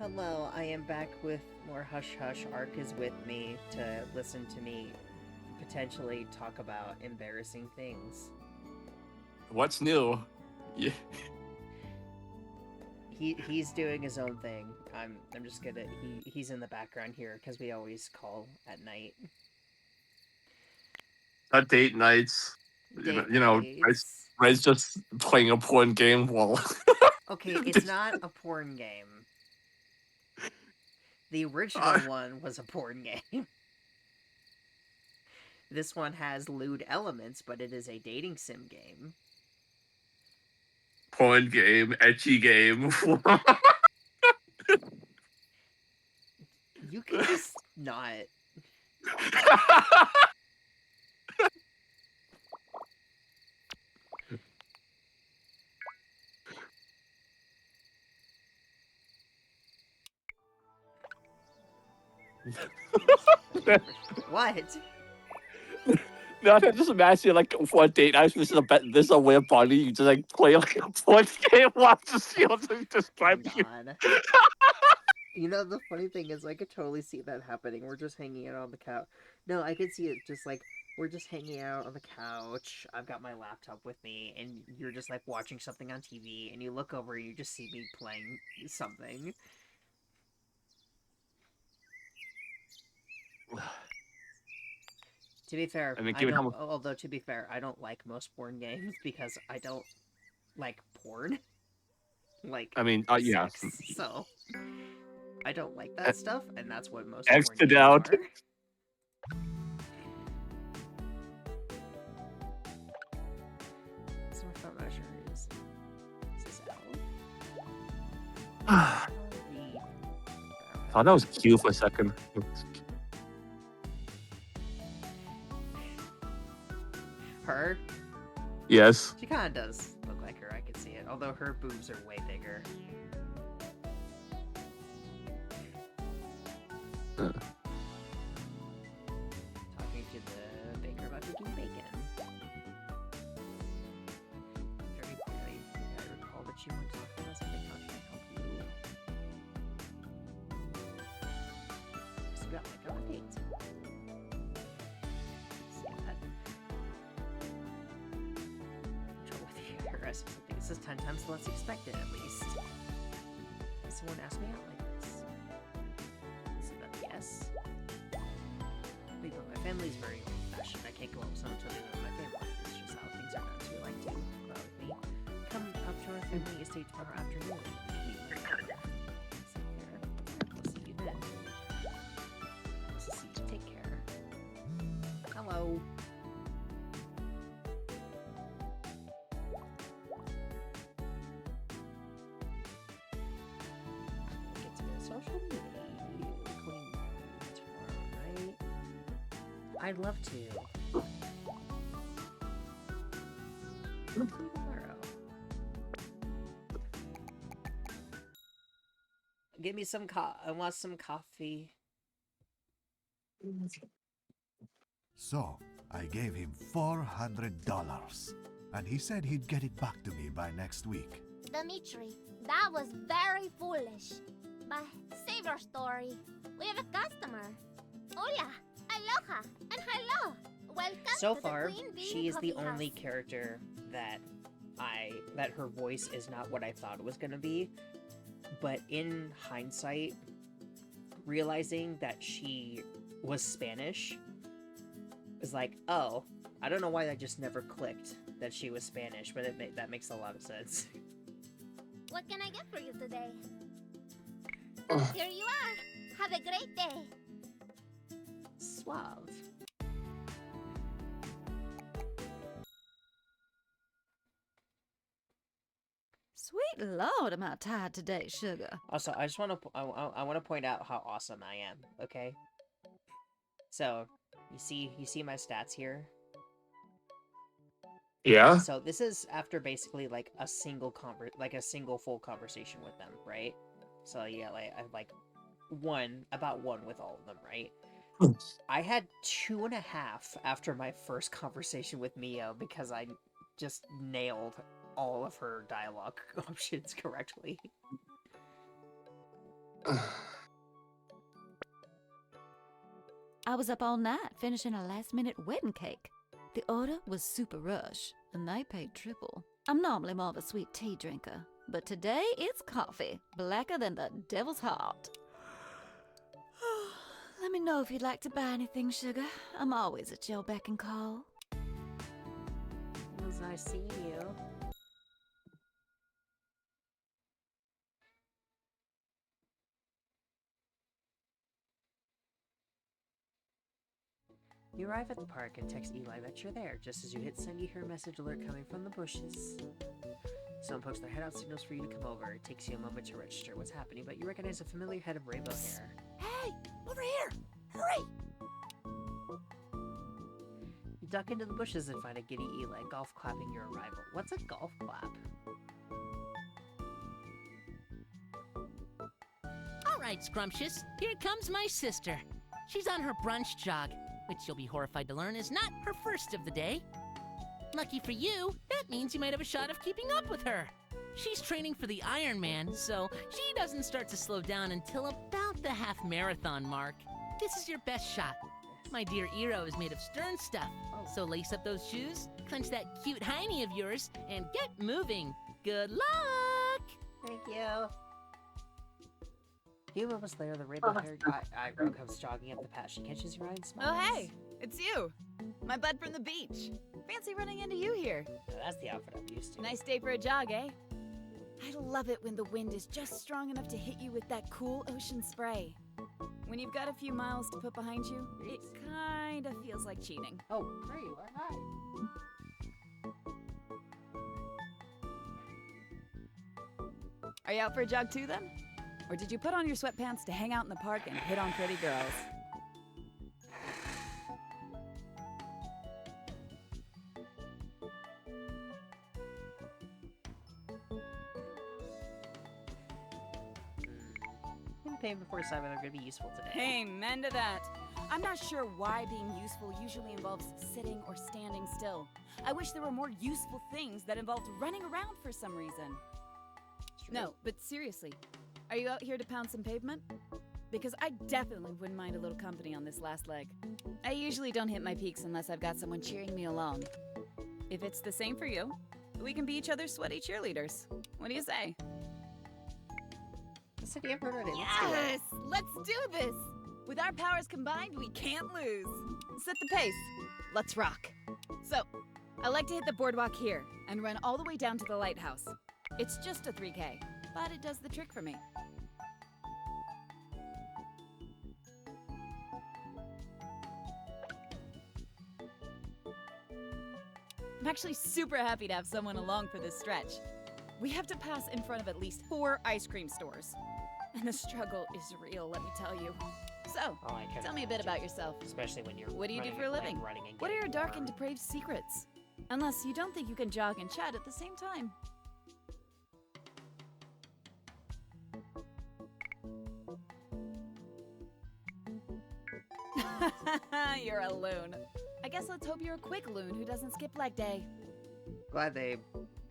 Hello, I am back with more Hush Hush. Ark is with me to listen to me potentially talk about embarrassing things. What's new? Yeah. He's doing his own thing. I'm just gonna he's in the background here because we always call at night. At date nights, Date Ray's, nights. Ray's just playing a porn game while. Okay, it's not a porn game. The original one was a porn game. This one has lewd elements, but it is a dating sim game. Porn game, etchy game. You can just not. What? No, I just imagine like for a date night, this is a weird party. You just like play like a porn game, watch the shields, and Oh describe you. god. You know, the funny thing is, I could totally see that happening. We're just hanging out on the couch. No, I could see it just like, we're just hanging out on the couch. I've got my laptop with me, and you're just like watching something on TV, and you look over, and you just see me playing something. To be fair, I mean, I given don't, how although to be fair, I don't like most porn games because I don't like porn. Like, yeah, sex. So, I don't like that stuff, and that's what most X porn it games out. are. So my phone measure is this I thought that was cute for a second. Her? Yes. She kind of does look like her, I can see it. Although her boobs are way bigger. Talking to the baker about cooking bacon. Very clearly, I recall that you want to talk about something. How can I help you? Just got like on a date. See that? Trouble with you. Her asking something. This is 10 times less expected, at least. Someone asked me out like this. Is it a yes? Wait, but my family's very old-fashioned. I can't go up with someone until they know my family. It's just how things are done. So you like to go out with me? Come up to our family estate tomorrow afternoon. We will sit here. We'll see you then. Nice to see you. Take care. Hello. Get to social media. Recording tomorrow night. I'd love to. Tomorrow. Give me some I want some coffee. So, I gave him $400, and he said he'd get it back to me by next week. Dimitri, that was very foolish. But save your story. We have a customer. Hola, aloha, and hello. Welcome So to far, the Queen Bee she is the Coffee only House. character that her voice is not what I thought it was gonna be. But in hindsight, realizing that she was Spanish is like, oh, I don't know why that just never clicked that she was Spanish, but that makes a lot of sense. What can I get for you today? Here you are. Have a great day. Suave. Sweet Lord, am I tired today, sugar? Also, I just want to I want to point out how awesome I am. Okay. So, you see my stats here. Yeah. So this is after basically like a single full conversation with them, right? So yeah, like I like about one with all of them, right? I had 2.5 after my first conversation with Mio because I just nailed all of her dialogue options correctly. I was up all night finishing a last-minute wedding cake. The order was super rush, and they paid triple. I'm normally more of a sweet tea drinker, but today it's coffee, blacker than the devil's heart. Let me know if you'd like to buy anything, sugar. I'm always at your beck and call. It was nice seeing you. You arrive at the park and text Eli that you're there. Just as you hit send, you hear a message alert coming from the bushes. Someone pokes their head out, signals for you to come over. It takes you a moment to register what's happening, but you recognize a familiar head of rainbow hair. Hey, over here! Hurry! You duck into the bushes and find a giddy Eli golf clapping your arrival. What's a golf clap? All right, Scrumptious, here comes my sister. She's on her brunch jog, which you'll be horrified to learn is not her first of the day. Lucky for you, that means you might have a shot of keeping up with her. She's training for the Ironman, so she doesn't start to slow down until about the half-marathon mark. This is your best shot. My dear Eero is made of stern stuff, so lace up those shoes, clench that cute hiney of yours, and get moving. Good luck! Thank you. A few moments later, the rainbow-haired Iroh comes jogging up the path. She catches your eye and smiles. Oh, hey, it's you. My bud from the beach. Fancy running into you here. Now, that's the outfit I'm used to. Nice day for a jog, eh? I love it when the wind is just strong enough to hit you with that cool ocean spray. When you've got a few miles to put behind you, it kind of feels like cheating. Oh, there you are. Hi. Are you out for a jog too, then? Or did you put on your sweatpants to hang out in the park and hit on pretty girls? Paying before deciding whether they're going to be useful today. Amen to that. I'm not sure why being useful usually involves sitting or standing still. I wish there were more useful things that involved running around for some reason. No, but seriously, are you out here to pound some pavement? Because I definitely wouldn't mind a little company on this last leg. I usually don't hit my peaks unless I've got someone cheering me along. If it's the same for you, we can be each other's sweaty cheerleaders. What do you say? The city of Murder. Yes! Let's do this! With our powers combined, we can't lose. Set the pace. Let's rock. So, I like to hit the boardwalk here and run all the way down to the lighthouse. It's just a 3K, but it does the trick for me. I'm actually super happy to have someone along for this stretch. We have to pass in front of at least 4 ice cream stores. And the struggle is real, let me tell you. So, tell me a bit about yourself. Especially when you're What do you do running for a and, like, living? running and What are your getting dark and warm. depraved secrets? Unless you don't think you can jog and chat at the same time. You're a loon. I guess let's hope you're a quick loon who doesn't skip leg day. Glad they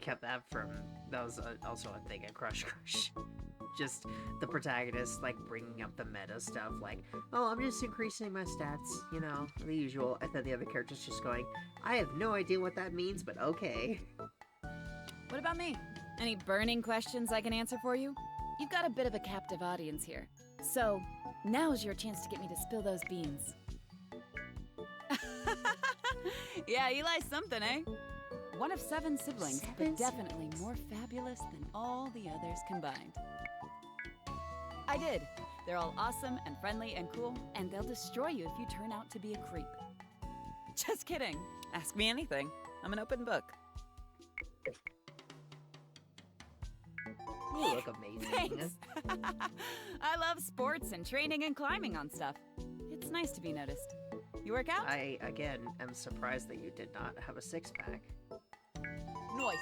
kept that from... That was also a thing in Crush Crush. Just the protagonist, like, bringing up the meta stuff, like, oh, I'm just increasing my stats, you know, the usual, and then the other character's just going, I have no idea what that means, but okay. What about me? Any burning questions I can answer for you? You've got a bit of a captive audience here. So, now's your chance to get me to spill those beans. Yeah, Eli's something, eh? One of 7 siblings, but definitely more fabulous than all the others combined. I did. They're all awesome and friendly and cool, and they'll destroy you if you turn out to be a creep. Just kidding. Ask me anything. I'm an open book. You look amazing. Thanks. I love sports and training and climbing on stuff. It's nice to be noticed. You work out? I, again, am surprised that you did not have a six-pack. Nice.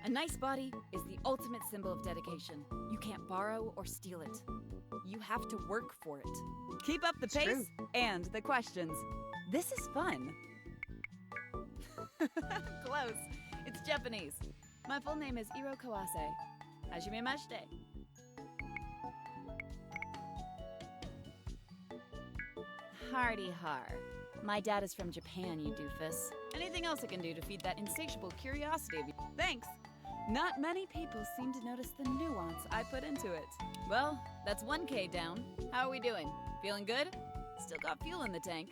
A nice body is the ultimate symbol of dedication. You can't borrow or steal it. You have to work for it. Keep up the pace and the questions. This is fun. Close. It's Japanese. My full name is Iro Kawase. Hajime mashite. Hardy har. My dad is from Japan, you doofus. Anything else I can do to feed that insatiable curiosity of you? Thanks. Not many people seem to notice the nuance I put into it. Well, that's 1K down. How are we doing? Feeling good? Still got fuel in the tank.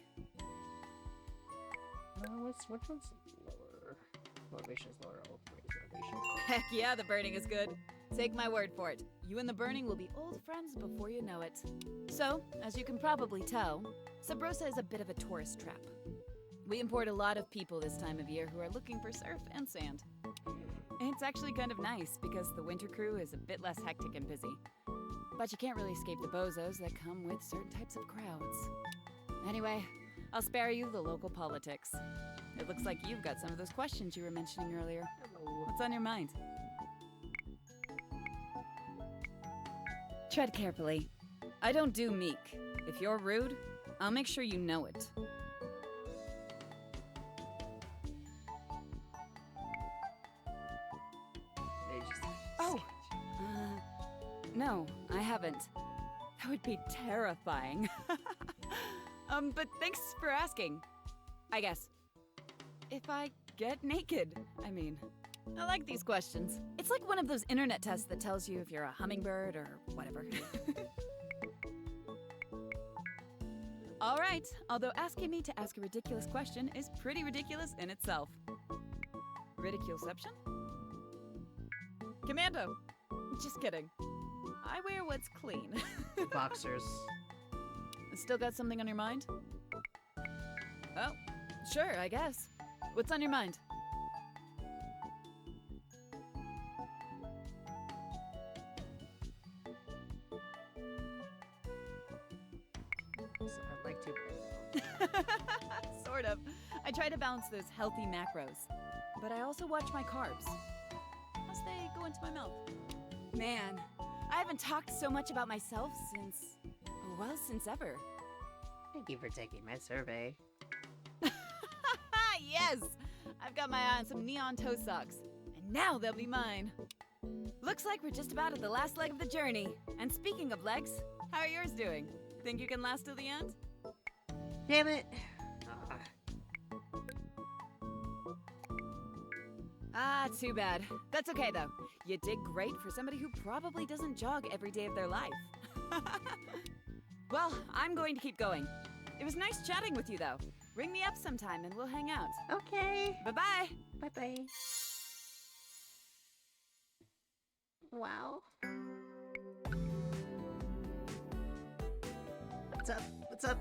Which one's lower? Motivation is lower. Oh, motivation. Heck yeah, the burning is good. Take my word for it. You and the burning will be old friends before you know it. So, as you can probably tell, Sabrosa is a bit of a tourist trap. We import a lot of people this time of year who are looking for surf and sand. It's actually kind of nice because the winter crew is a bit less hectic and busy. But you can't really escape the bozos that come with certain types of crowds. Anyway, I'll spare you the local politics. It looks like you've got some of those questions you were mentioning earlier. What's on your mind? Tread carefully. I don't do meek. If you're rude, I'll make sure you know it. Oh! No, I haven't. That would be terrifying. But thanks for asking. I guess. If I get naked, I mean. I like these questions. It's like one of those internet tests that tells you if you're a hummingbird or whatever. All right, although asking me to ask a ridiculous question is pretty ridiculous in itself. Ridiculeception? Commando! Just kidding. I wear what's clean. Boxers. Still got something on your mind? Oh, sure, I guess. What's on your mind? I'd like to. Sort of. I try to balance those healthy macros, but I also watch my carbs as they go into my mouth. Man, I haven't talked so much about myself since ever. Thank you for taking my survey. Yes! I've got my eye on some neon toe socks, and now they'll be mine. Looks like we're just about at the last leg of the journey. And speaking of legs, how are yours doing? Think you can last till the end? Damn it! Ah, too bad. That's okay, though. You did great for somebody who probably doesn't jog every day of their life. Well, I'm going to keep going. It was nice chatting with you, though. Ring me up sometime and we'll hang out. Okay. Bye-bye. Bye-bye. Wow. What's up? What's up?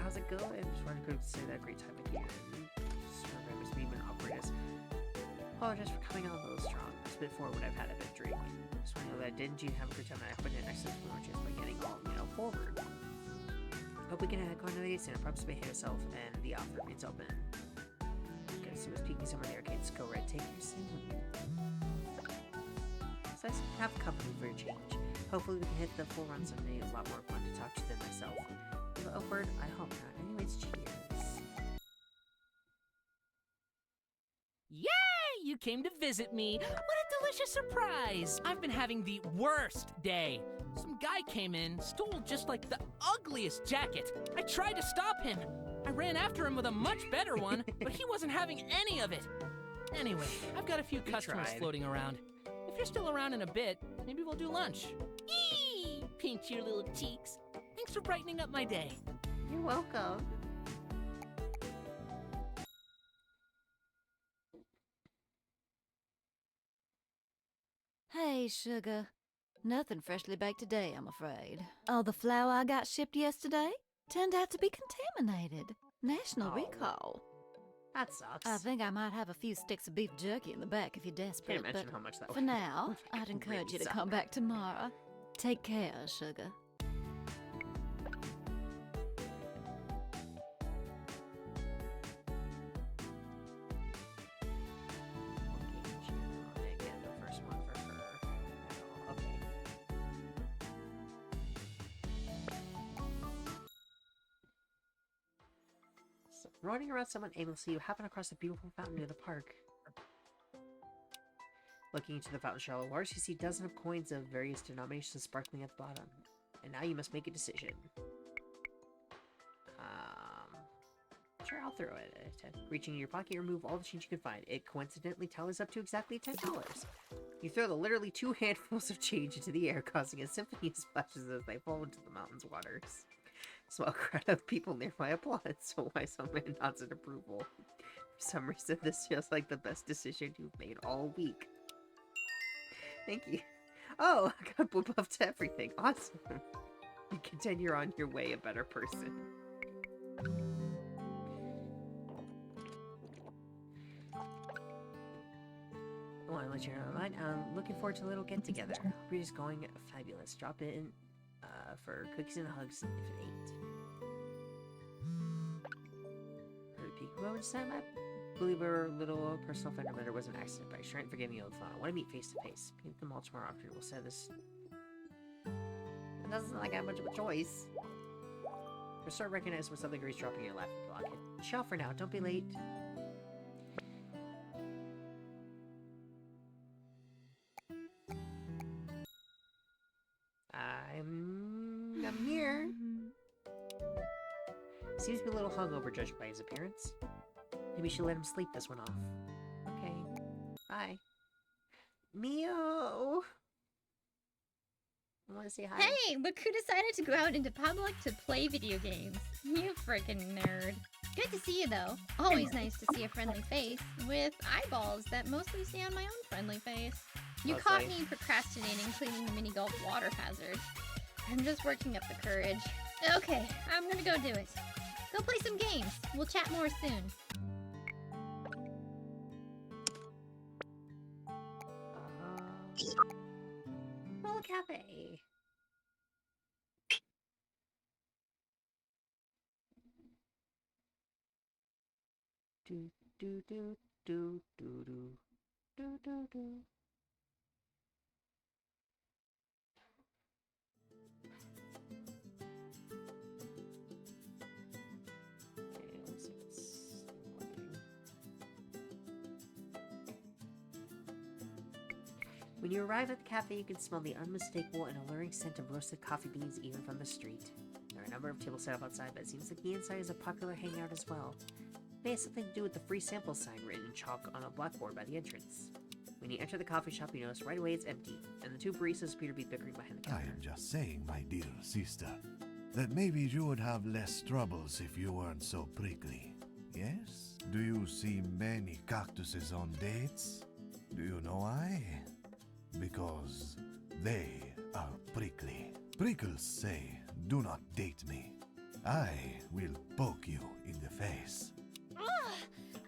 How's it going? Just wanted to say that great time again. Just remembers me even awkwardness. Apologize for coming on a little strong. It's been forward when I've had a bit of drink. Just want to know that didn't you have a good time and I put in next to the just by getting all, forward. Hope we can go on another date soon. Promise to behave yourself and the offer remains open. Okay, so it was peeking somewhere in the arcades. Go right, take your soon. So I have company for a change. Hopefully we can hit the full run someday. It's a lot more fun to talk to than myself. Awkward? I hope not. Anyways, cheers. Yay! You came to visit me. What a delicious surprise! I've been having the worst day. Some guy came in, stole just like the ugliest jacket. I tried to stop him. I ran after him with a much better one, but he wasn't having any of it. Anyway, I've got a few customers floating around. If you're still around in a bit, maybe we'll do lunch. Eee! Pinch your little cheeks. Thanks for brightening up my day. You're welcome. Hey, sugar. Nothing freshly baked today, I'm afraid. All the flour I got shipped yesterday turned out to be contaminated. National recall. That sucks. I think I might have a few sticks of beef jerky in the back if you're desperate, Can't imagine but how much that for would now, would I'd encourage really you to suck. come back tomorrow. Take care, sugar. Again, the first one for her. Okay. So, running around someone aimlessly, you happen across a beautiful fountain near the park. Looking into the fountain's shallow waters, you see dozens of coins of various denominations sparkling at the bottom. And now you must make a decision. Sure, I'll throw it at 10. Reaching in your pocket, remove all the change you can find. It coincidentally tallies up to exactly $10. You throw the literally 2 handfuls of change into the air, causing a symphony of splashes as they fall into the mountain's waters. Small crowd of people nearby applaud, so why some man nods in approval. For some reason, this feels like the best decision you've made all week. Thank you. Oh, I got buff to everything. Awesome. You continue on your way a better person. I want to let you know, I'm looking forward to a little get-together. We're just going fabulous. Drop in for cookies and hugs if it ain't. Heard a peek. What would you say, Matt? Believe our little personal fender bender was an accident, but I sure ain't forgiving you old fun. I want to meet face to face. Paint them all tomorrow after we'll say this. It doesn't sound like I have much of a choice. You'll start recognizing when something is dropping your laughing block. Chill for now, don't be late. I'm here. Seems to be a little hungover, judged by his appearance. Maybe we should let him sleep this one off. Okay. Bye. Mio! I want to say hi. Hey, look who decided to go out into public to play video games. You freaking nerd. Good to see you though. Always nice to see a friendly face, with eyeballs that mostly stay on my own friendly face. You That's caught nice. me procrastinating cleaning the mini golf water hazard. I'm just working up the courage. Okay, I'm gonna go do it. Go play some games. We'll chat more soon. Well, cafe. Do do do do do do do do do. Okay, let's see if it's working. When you arrive at the cafe, you can smell the unmistakable and alluring scent of roasted coffee beans even from the street. There are a number of tables set up outside, but it seems like the inside is a popular hangout as well. It may have something to do with the free sample sign written in chalk on a blackboard by the entrance. When you enter the coffee shop, you notice right away it's empty, and the 2 baristas appear to be bickering behind the I counter. am just saying, my dear sister, that maybe you would have less troubles if you weren't so prickly. Yes? Do you see many cactuses on dates? Do you know why? Because they are prickly. Prickles say, do not date me. I will poke you in the face. Ugh,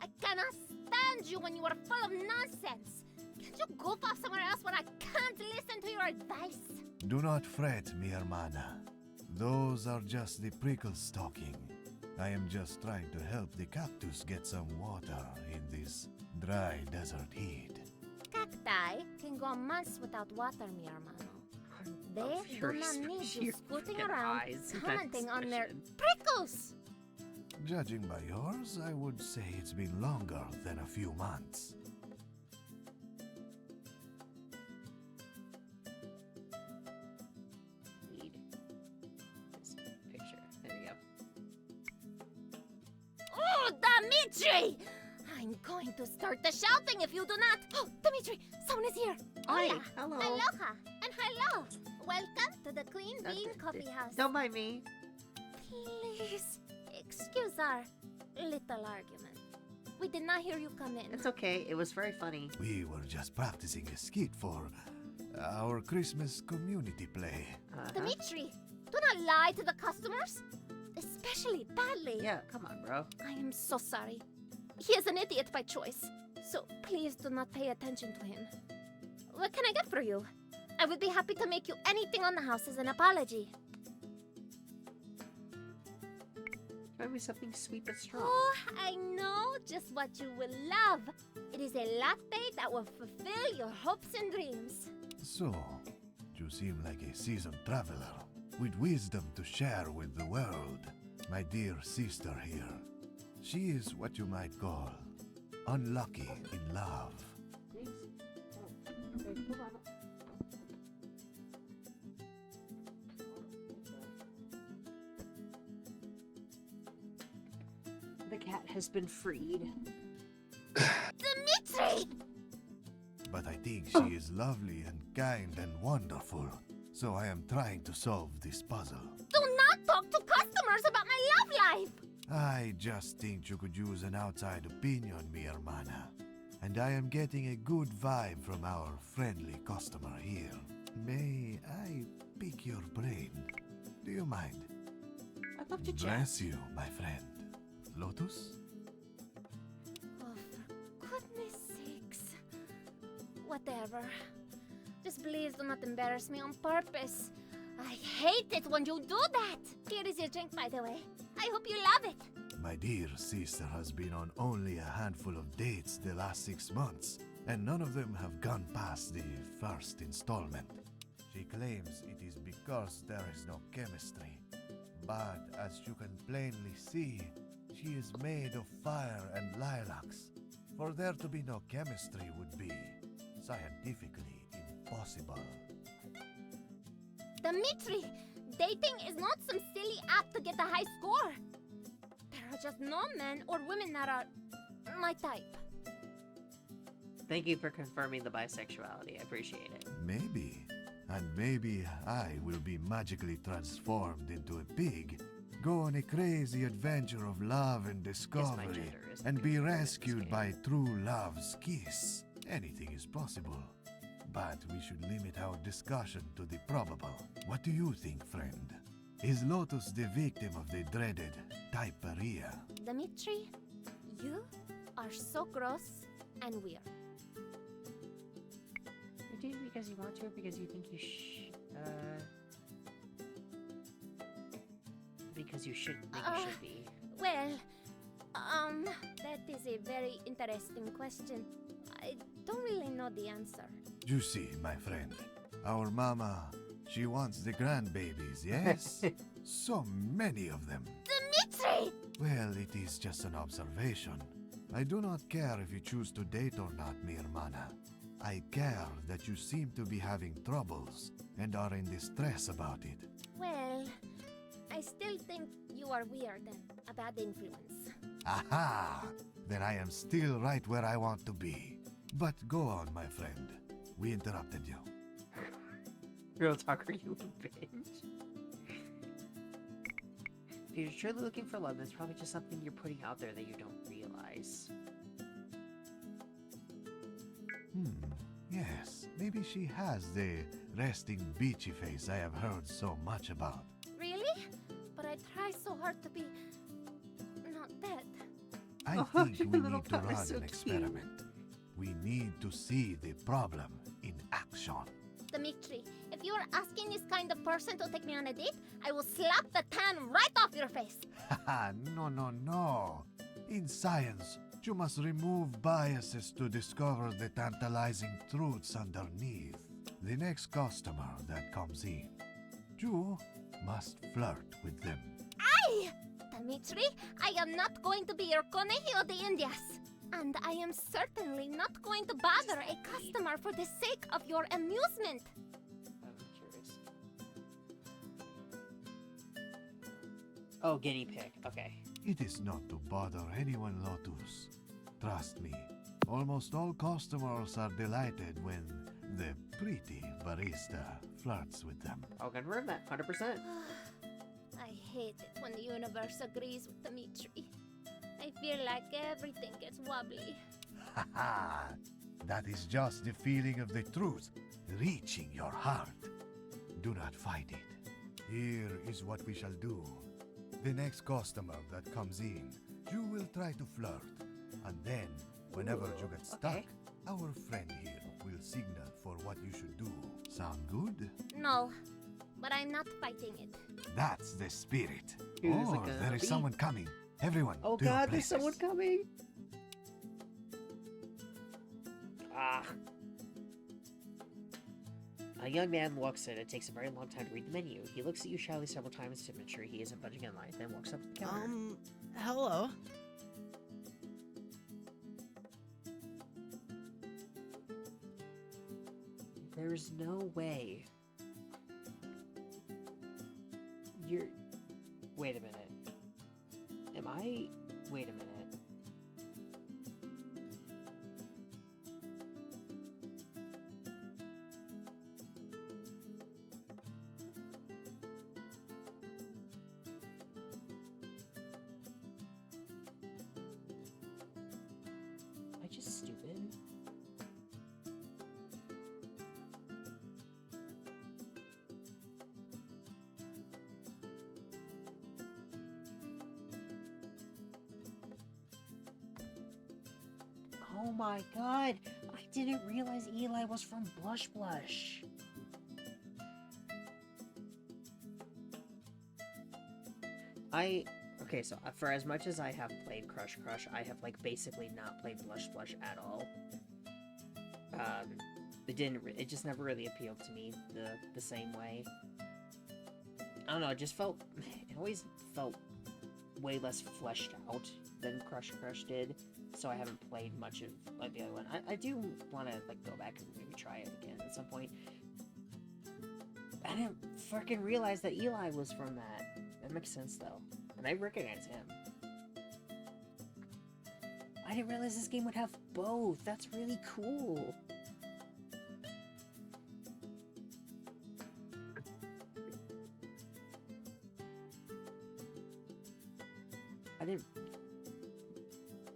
I cannot stand you when you are full of nonsense. Can't you goof off somewhere else where I can't listen to your advice? Do not fret, mi hermana. Those are just the prickles talking. I am just trying to help the cactus get some water in this dry desert heat. Cacti can go months without water, mi hermano. They do not need you scooting around commenting on their prickles. Judging by yours, I would say it's been longer than a few months. Need this picture. There we go. Oh, Dimitri! I'm going to start the shouting if you do not. Oh, Dimitri, someone is here. Hi, Hola, hello. aloha, and hello. Welcome to the Clean Bean Coffee House. Don't mind me. Please, excuse our little argument. We did not hear you come in. It's okay. It was very funny. We were just practicing a skit for our Christmas community play. Dimitri, do not lie to the customers, especially badly. Yeah, come on, bro. I am so sorry. He is an idiot by choice, so please do not pay attention to him. What can I get for you? I would be happy to make you anything on the house as an apology. Try me something sweet but strong. Oh, I know just what you will love. It is a latte that will fulfill your hopes and dreams. So, you seem like a seasoned traveler with wisdom to share with the world. My dear sister here, she is what you might call unlucky in love. cat has been freed. Dimitri! But I think she is lovely and kind and wonderful. So I am trying to solve this puzzle. Do not talk to customers about my love life! I just think you could use an outside opinion, mi hermana. And I am getting a good vibe from our friendly customer here. May I pick your brain? Do you mind? I'd love to chat. Bless you, my friend. Lotus? Oh, for goodness sakes. Whatever. Just please do not embarrass me on purpose. I hate it when you do that. Here is your drink, by the way. I hope you love it. My dear sister has been on only a handful of dates the last 6 months, and none of them have gone past the first installment. She claims it is because there is no chemistry. But as you can plainly see, she is made of fire and lilacs. For there to be no chemistry would be scientifically impossible. Dimitri, dating is not some silly app to get a high score. There are just no men or women that are my type. Thank you for confirming the bisexuality. I appreciate it. Maybe. And maybe I will be magically transformed into a pig, go on a crazy adventure of love and discovery, gender is and be good in this rescued game. by true love's kiss. Anything is possible. But we should limit our discussion to the probable. What do you think, friend? Is Lotus the victim of the dreaded typeria? Dimitri, you are so gross and weird. You do it because you want to, or because you think you because you should think you should be. Well, that is a very interesting question. I don't really know the answer. You see, my friend, our mama, she wants the grandbabies, yes? So many of them. Dimitri! Well, it is just an observation. I do not care if you choose to date or not, mi hermana. I care that you seem to be having troubles and are in distress about it. Well, I still think you are weird and a bad influence. Aha! Then I am still right where I want to be. But go on, my friend. We interrupted you. Real talk, are you a bitch? If you're truly looking for love, that's probably just something you're putting out there that you don't realize. Yes, maybe she has the resting beachy face I have heard so much about. Really? But I try so hard to be not that. I Oh, think your we little need to pet is run so an cute. experiment. We need to see the problem in action. Dimitri, if you are asking this kind of person to take me on a date, I will slap the tan right off your face. Haha, no. In science, you must remove biases to discover the tantalizing truths underneath. The next customer that comes in, you must flirt with them. Aye! Dimitri, I am not going to be your conejillo de indias. And I am certainly not going to bother a customer for the sake of your amusement. I'm curious. Oh, guinea pig. Okay. It is not to bother anyone, Lotus. Trust me, almost all customers are delighted when the pretty barista flirts with them. I'll confirm that. 100%. I hate it when the universe agrees with Dimitri. I feel like everything gets wobbly. Haha, that is just the feeling of the truth reaching your heart. Do not fight it. Here is what we shall do. The next customer that comes in, you will try to flirt. And then, whenever you get stuck, okay. our friend here will signal for what you should do. Sound good? No, but I'm not fighting it. That's the spirit. Who's it Oh, gonna there is be? someone coming. Everyone, Oh to your god, there's places. someone coming! Ah. A young man walks in. It takes a very long time to read the menu. He looks at you shyly several times to make sure he isn't budging in line, then walks up to the counter. Hello. There's no way. You're... Wait a minute. Am I... Wait a minute. I just stupid? Oh my god! I didn't realize Eli was from Blush Blush. Okay, so for as much as I have played Crush Crush, I have like basically not played Blush Blush at all. It just never really appealed to me the same way. I don't know, it always felt way less fleshed out than Crush Crush did, so I haven't played much of like the other one. I do want to like go back and maybe try it again at some point. I didn't freaking realize that Eli was from that. That makes sense though, and I recognize him. I didn't realize this game would have both. That's really cool.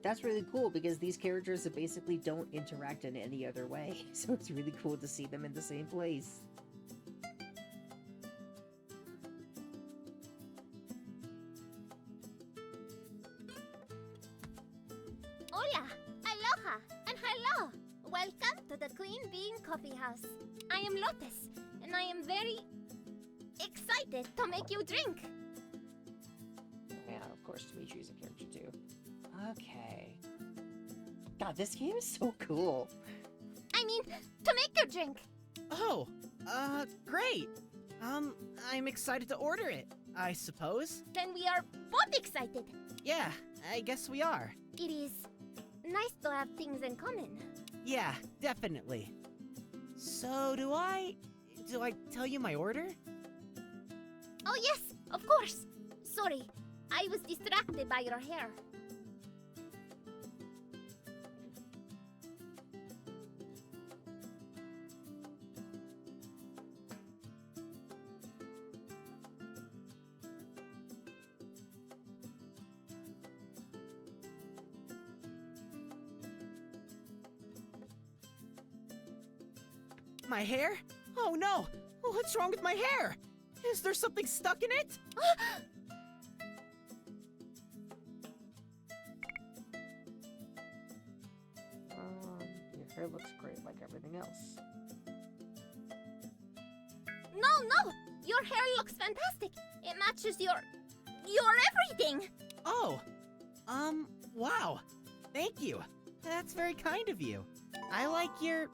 That's really cool because these characters basically don't interact in any other way, so it's really cool to see them in the same place. Hola, aloha, and hello. Welcome to the Queen Bean Coffee House. I am Lotus, and I am very excited to make you drink. Yeah, of course, Dimitri's a character too. Okay. God, this game is so cool. I mean, to make your drink. Oh, great. I'm excited to order it, I suppose. Then we are both excited. Yeah, I guess we are. It is nice to have things in common. Yeah, definitely. So, do I tell you my order? Oh yes, of course. Sorry, I was distracted by your hair. My hair? Oh no! What's wrong with my hair? Is there something stuck in it? Your hair looks great like everything else. No! Your hair looks fantastic. It matches your everything. Oh, wow. Thank you. That's very kind of you. I like your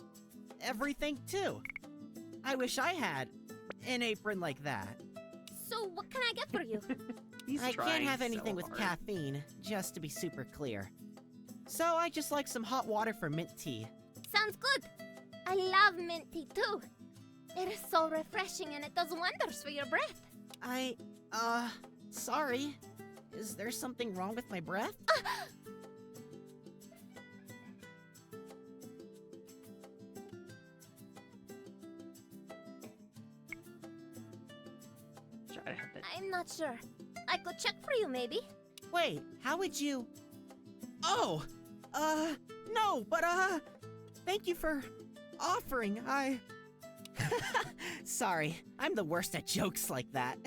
everything too. I wish I had an apron like that. So what can I get for you? I can't have anything so with hard. caffeine, just to be super clear. So I just like some hot water for mint tea. Sounds good. I love mint tea too. It is so refreshing and it does wonders for your breath. Sorry. Is there something wrong with my breath? Try to have that. I'm not sure. I could check for you maybe. Wait, how would you... Oh! No, but, thank you for offering. Sorry, I'm the worst at jokes like that.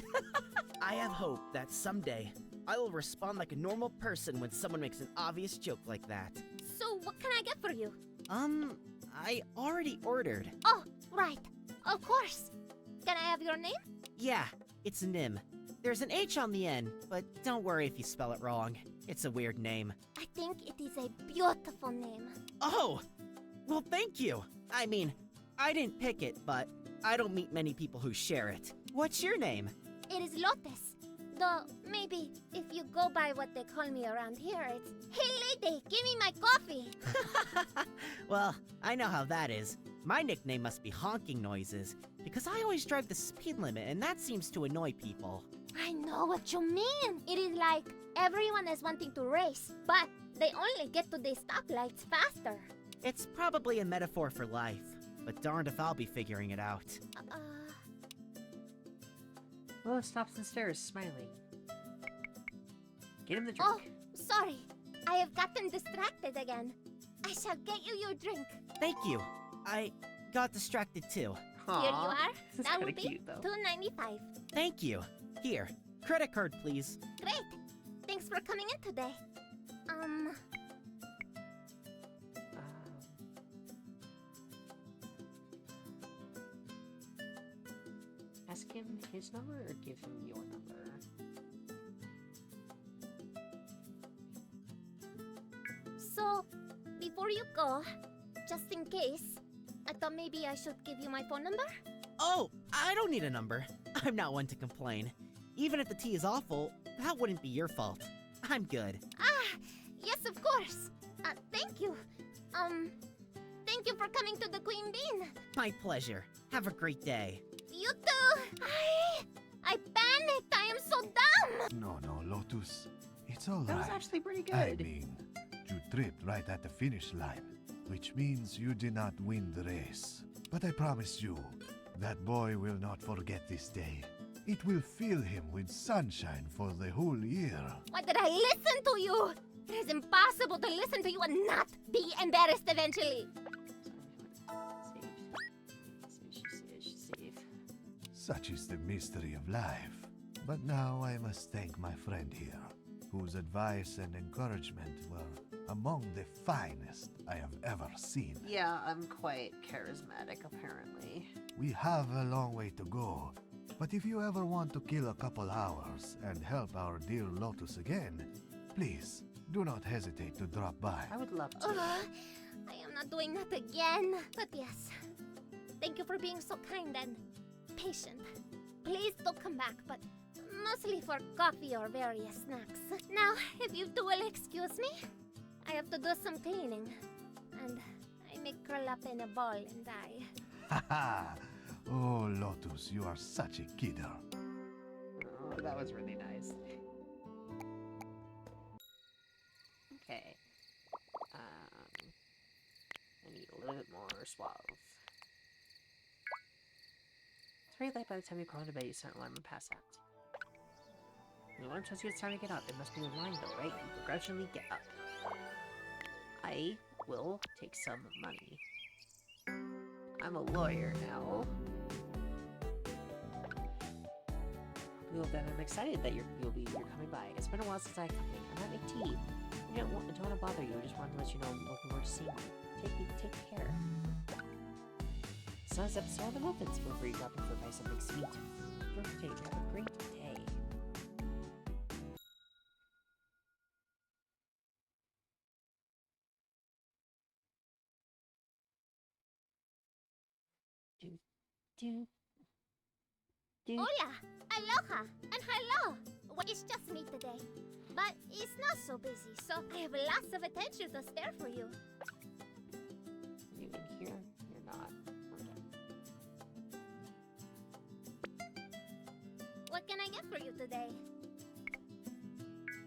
I have hope that someday I will respond like a normal person when someone makes an obvious joke like that. So what can I get for you? I already ordered. Oh, right. Of course. Can I have your name? Yeah, it's Nim. There's an H on the end, but don't worry if you spell it wrong. It's a weird name. I think it is a beautiful name. Oh! Well, thank you! I mean, I didn't pick it, but I don't meet many people who share it. What's your name? It is Lotus. Though, maybe, if you go by what they call me around here, it's, "Hey lady, give me my coffee!" Well, I know how that is. My nickname must be Honking Noises, because I always drive the speed limit and that seems to annoy people. I know what you mean. It is like everyone is wanting to race, but they only get to the stoplights faster. It's probably a metaphor for life, but darned if I'll be figuring it out. Willow stops and stares, smiling. Get him the Oh, drink. sorry. I have gotten distracted again. I I shall get you your drink. Thank you. I got distracted too. Aw, Here you are. This is That kind will of be cute, though. $2.95. Thank you. Here, credit card, please. Great. Thanks for coming in today. Ask him his number or give him your number? So, before you go, just in case, I thought maybe I should give you my phone number. Oh, I don't need a number. I'm not one to complain. Even if the tea is awful, that wouldn't be your fault. I'm good. Ah, yes, of course. Thank you. Thank you for coming to the Queen Bean. My pleasure. Have a great day. You too. I panicked. I am so dumb. No, Lotus. It's all That was right. actually pretty good. I mean, you tripped right at the finish line, which means you did not win the race. But I promise you, that boy will not forget this day. It will fill him with sunshine for the whole year. Why did I listen to you? It is impossible to listen to you and not be embarrassed eventually. Save. Such is the mystery of life. But now I must thank my friend here, whose advice and encouragement were among the finest I have ever seen. Yeah, I'm quite charismatic, apparently. We have a long way to go, but if you ever want to kill a couple hours and help our dear Lotus again, please do not hesitate to drop by. I would love to. I am not doing that again. But yes, thank you for being so kind and patient. Please do come back, but mostly for coffee or various snacks. Now, if you two will excuse me, I have to do some cleaning. And I may curl up in a ball and die. Haha! Oh, Lotus, you are such a kidder. Oh, that was really nice. Okay. I need a little bit more suave. It's very late by the time you crawl into bed, you start alarm and pass out. When the alarm tells you it's time to get up, it must be in line though, right? You begrudgingly get up. I will take some money. I'm a lawyer now. Then I'm excited that you're coming by. It's been a while since I come in. I might make tea. I don't want to bother you. I just wanted to let you know I'm looking forward to seeing you. Take care. So, episode of the Muffins. Feel free to drop in for buy something sweet. Have a great day. Hola, aloha, and hello. Well, it's just me today, but it's not so busy, so I have lots of attention to spare for you. Are you in here? You're not. Okay. What can I get for you today?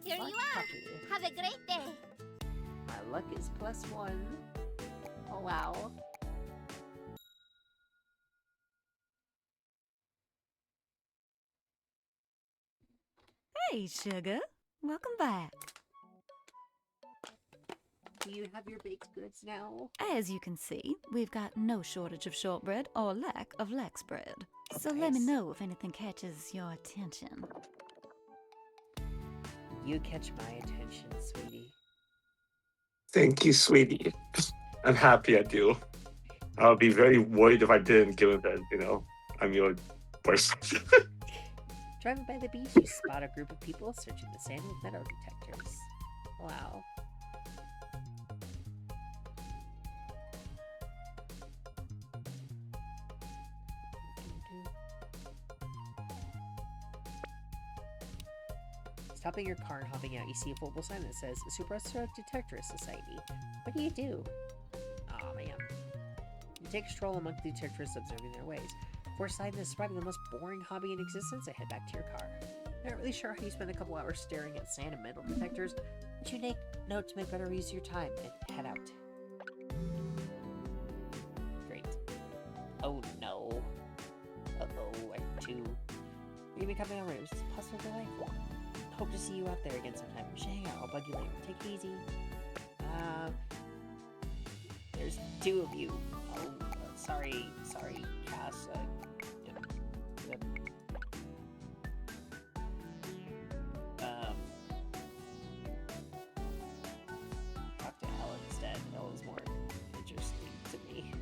Here Black you are. coffee. Have a great day. My luck is +1. Oh wow. Hey, sugar. Welcome back. Do you have your baked goods now? As you can see, we've got no shortage of shortbread or lack of lax bread. So let me Nice. know if anything catches your attention. You catch my attention, sweetie. Thank you, sweetie. I'm happy I do. I would be very worried if I didn't, given that, I'm your boyfriend. Driving by the beach, you spot a group of people searching the sand with metal detectors. Wow. Stopping your car and hopping out, you see a foldable sign that says Superstar Detector Society. What do? Aw, man. You take a stroll among the detectors, observing their ways. Before deciding this is probably the most boring hobby in existence, I head back to your car. Not really sure how you spend a couple hours staring at sand and metal detectors, but you take note to make better use of your time and head out. Great. Oh no. Uh-oh, Act 2. You've been coming over, it was possible delightful. Hope to see you out there again sometime. We should hang out, I'll bug you later. Take it easy. there's two of you. Oh, sorry, Cass. Yep. Talk to Elle instead. Elle is more interesting to me.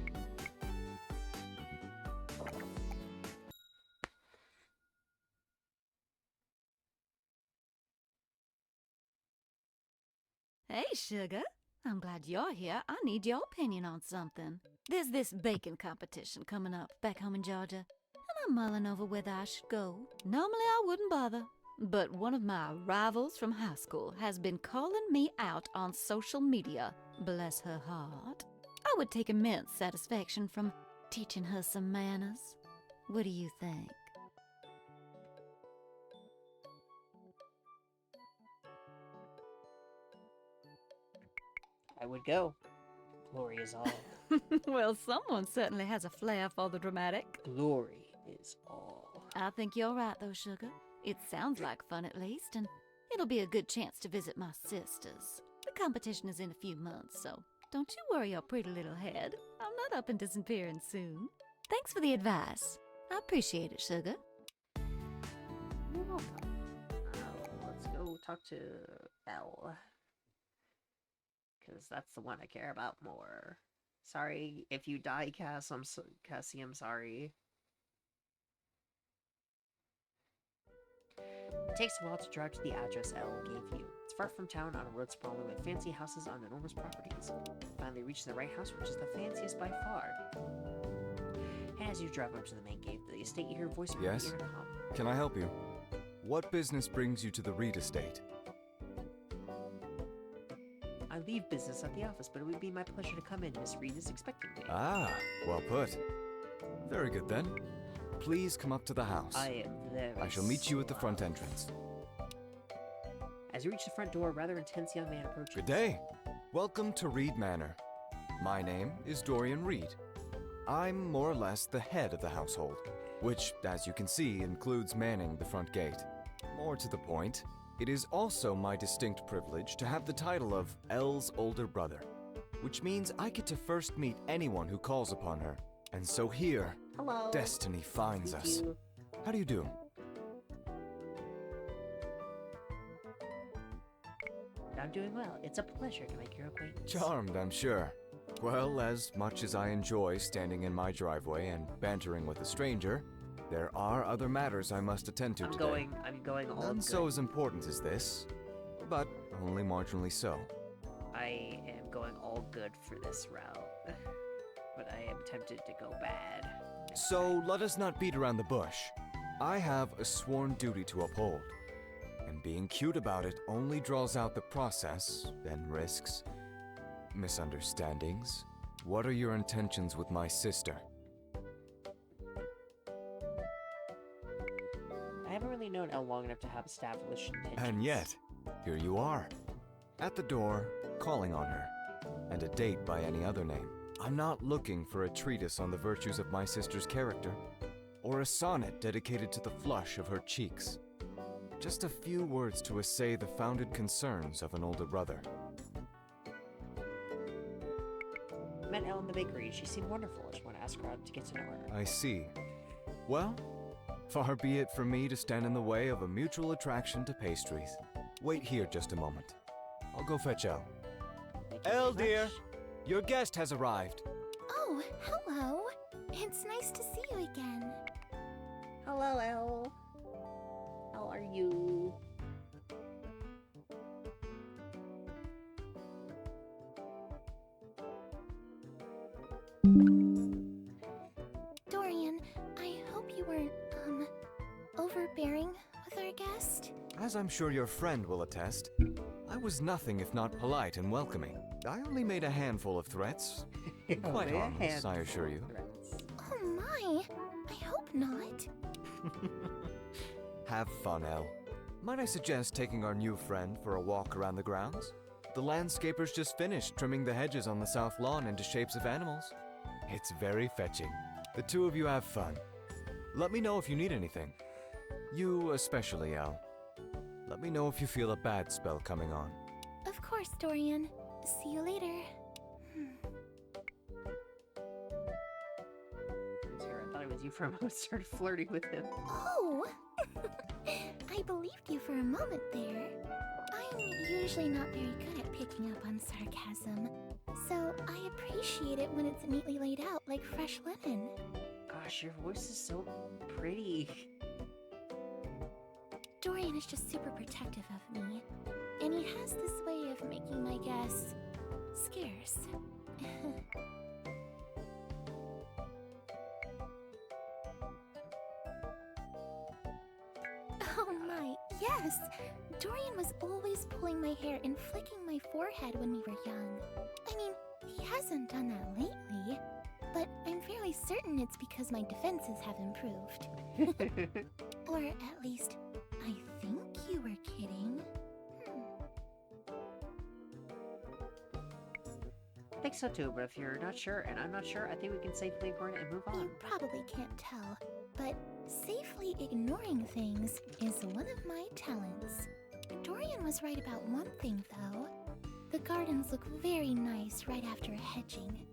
Hey, Sugar. I'm glad you're here. I need your opinion on something. There's this baking competition coming up back home in Georgia, and I'm mulling over whether I should go. Normally I wouldn't bother, but one of my rivals from high school has been calling me out on social media. Bless her heart. I would take immense satisfaction from teaching her some manners. What do you think? I would go. Glory is all. Well, someone certainly has a flair for the dramatic. Glory is all. I think you're right, though, Sugar. It sounds like fun at least, and it'll be a good chance to visit my sisters. The competition is in a few months, so don't you worry your pretty little head. I'm not up and disappearing soon. Thanks for the advice. I appreciate it, Sugar. You're welcome. Let's go talk to Elle. Because that's the one I care about more. Sorry if you die, Cassie, I'm sorry. It takes a while to drive to the address Elle gave you. It's far from town on a road sprawling with fancy houses on enormous properties. Finally reach the right house, which is the fanciest by far. And as you drive up to the main gate of the estate, you hear a voice from the intercom. Can I help you? What business brings you to the Reed estate? I leave business at the office, but it would be my pleasure to come in. Miss Reed is expecting me. Ah, well put. Very good then. Please come up to the house. I am very I shall meet you at the front entrance. As you reach the front door, a rather intense young man approaches. Good day. Welcome to Reed Manor. My name is Dorian Reed. I'm more or less the head of the household, which, as you can see, includes manning the front gate. More to the point, it is also my distinct privilege to have the title of Elle's older brother, which means I get to first meet anyone who calls upon her. And so here, Hello. destiny finds Thank us. you. How do you do? I'm doing well. It's a pleasure to make your acquaintance. Charmed, I'm sure. Well, as much as I enjoy standing in my driveway and bantering with a stranger, there are other matters I must attend to today. I'm going all None good. so as important as this, but only marginally so. I am going all good for this route, but I am tempted to go bad. So let us not beat around the bush. I have a sworn duty to uphold, and being cute about it only draws out the process, then risks, misunderstandings. What are your intentions with my sister? I haven't really known Elle long enough to have established intentions. And yet, here you are, at the door, calling on her, and a date by any other name. I'm not looking for a treatise on the virtues of my sister's character, or a sonnet dedicated to the flush of her cheeks. Just a few words to assay the founded concerns of an older brother. I met Elle in the bakery. She seemed wonderful. I just want to ask her out to get to know her. I see. Well, far be it from me to stand in the way of a mutual attraction to pastries. Wait here just a moment. I'll go fetch Elle. Thank you Elle, very dear, much. your guest has arrived. Oh, hello. It's nice to see you again. Hello, Elle. How are you? Dorian, I hope you weren't, overbearing with our guest. As I'm sure your friend will attest, I was nothing if not polite and welcoming. I only made a handful of threats. Quite Only a harmless, I handful assure of you. threats. Oh my, I hope not. Have fun, Elle. Might I suggest taking our new friend for a walk around the grounds? The landscapers just finished trimming the hedges on the south lawn into shapes of animals. It's very fetching. The two of you have fun. Let me know if you need anything. You especially, Elle. Let me know if you feel a bad spell coming on. Of course, Dorian. See you later. understands you for a moment, started flirting with him. Oh! I believed you for a moment there. I'm usually not very good at picking up on sarcasm, so I appreciate it when it's neatly laid out like fresh linen. Gosh, your voice is so pretty. Dorian is just super protective of me, and he has this way of making my guests scarce. Oh my, yes! Dorian was always pulling my hair and flicking my forehead when we were young. I mean, he hasn't done that lately, but I'm fairly certain it's because my defenses have improved. Or at least, I think you were kidding. I think so too, but if you're not sure and I'm not sure, I think we can safely ignore it and move on. You probably can't tell, but safely ignoring things is one of my talents. Dorian was right about one thing, though. The gardens look very nice right after a hedging.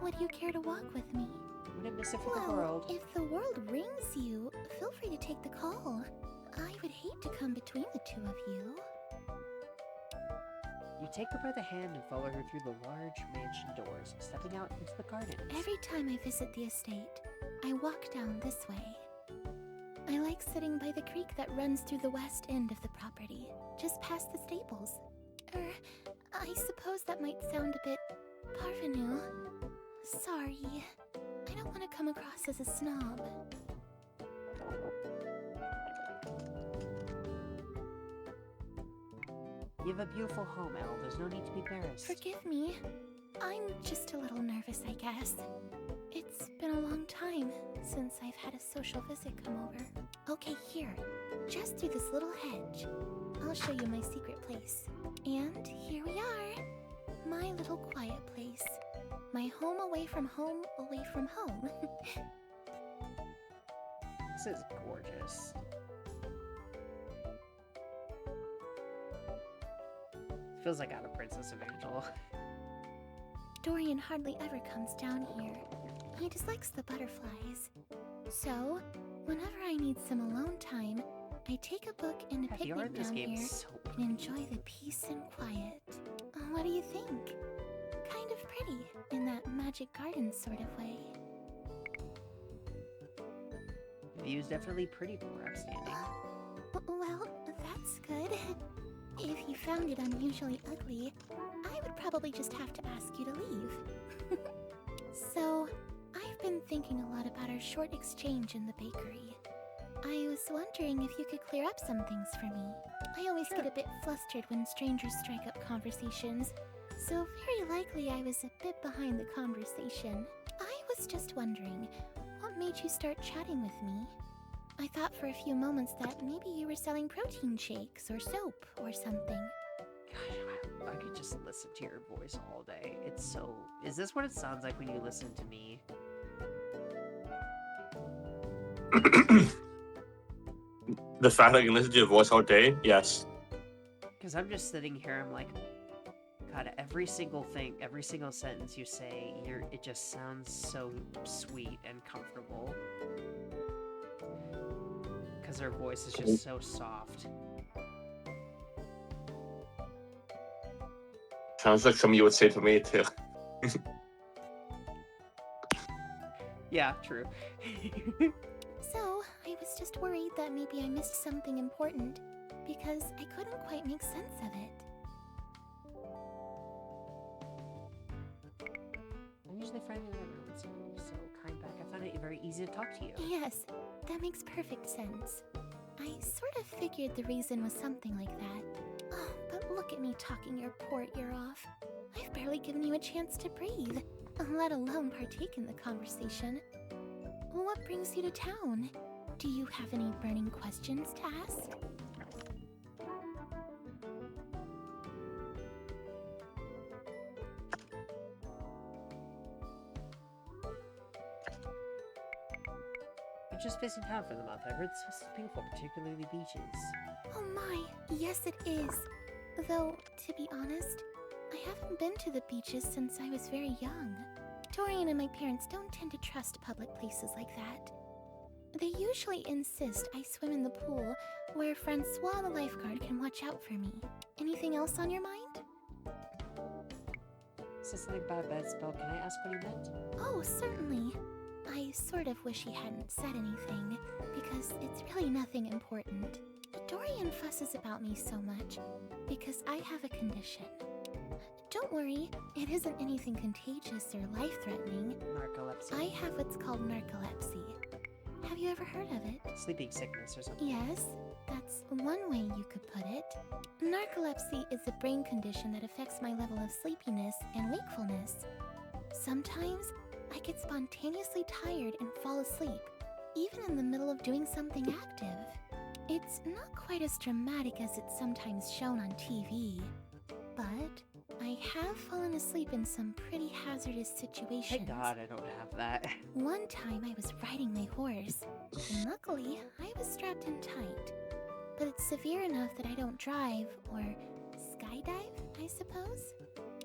Would you care to walk with me? Wouldn't miss it for the Well, world. if the world rings you, feel free to take the call. I would hate to come between the two of you. You take her by the hand and follow her through the large mansion doors, stepping out into the garden. Every time I visit the estate, I walk down this way. I like sitting by the creek that runs through the west end of the property, just past the stables. I suppose that might sound a bit parvenu. Sorry. I don't want to come across as a snob. You have a beautiful home, Elle. There's no need to be embarrassed. Forgive me. I'm just a little nervous, I guess. It's been a long time since I've had a social visit come over. Okay, here. Just through this little hedge. I'll show you my secret place. And here we are. My little quiet place. My home away from home, away from home. This is gorgeous. Feels like out of Princess Evangel. Dorian hardly ever comes down here. He dislikes the butterflies. So, whenever I need some alone time, I take a book and a God, the art picnic in this down game here is so and enjoy the peace and quiet. What do you think? Kind of pretty, in that magic garden sort of way. The view is definitely pretty from where I'm standing. Well, that's good. If you found it unusually ugly, I would probably just have to ask you to leave. So, I've been thinking a lot about our short exchange in the bakery. I was wondering if you could clear up some things for me. I always get a bit flustered when strangers strike up conversations, so very likely I was a bit behind the conversation. I was just wondering, what made you start chatting with me? I thought for a few moments that maybe you were selling protein shakes or soap or something. Gosh, I could just listen to your voice all day. It's so... Is this what it sounds like when you listen to me? The fact that I can listen to your voice all day, yes. Because I'm just sitting here, I'm like, God, every single thing, every single sentence you say, it just sounds so sweet and comfortable. Because her voice is just so soft. Sounds like something you would say to me too. Yeah, true. So, I was just worried that maybe I missed something important, because I couldn't quite make sense of it. I'm usually friendly with everyone, so you're so kind back. I found it very easy to talk to you. Yes, that makes perfect sense. I sort of figured the reason was something like that. Oh, but look at me talking your poor ear off. I've barely given you a chance to breathe, let alone partake in the conversation. What brings you to town? Do you have any burning questions to ask? I'm just visiting town for the month. I heard this is beautiful, particularly beaches. Oh my, yes it is. Though, to be honest, I haven't been to the beaches since I was very young. Dorian and my parents don't tend to trust public places like that. They usually insist I swim in the pool where Francois the lifeguard can watch out for me. Anything else on your mind? Is this something about a bad spell? Can I ask what he meant? Oh, certainly. I sort of wish he hadn't said anything, because it's really nothing important. Dorian fusses about me so much because I have a condition. Don't worry, it isn't anything contagious or life-threatening. Narcolepsy. I have what's called narcolepsy. Have you ever heard of it? Sleeping sickness or something. Yes, that's one way you could put it. Narcolepsy is a brain condition that affects my level of sleepiness and wakefulness. Sometimes I get spontaneously tired and fall asleep, even in the middle of doing something active. It's not quite as dramatic as it's sometimes shown on TV, but I have fallen asleep in some pretty hazardous situations. Thank God I don't have that. One time I was riding my horse, and luckily I was strapped in tight. But it's severe enough that I don't drive, or skydive, I suppose?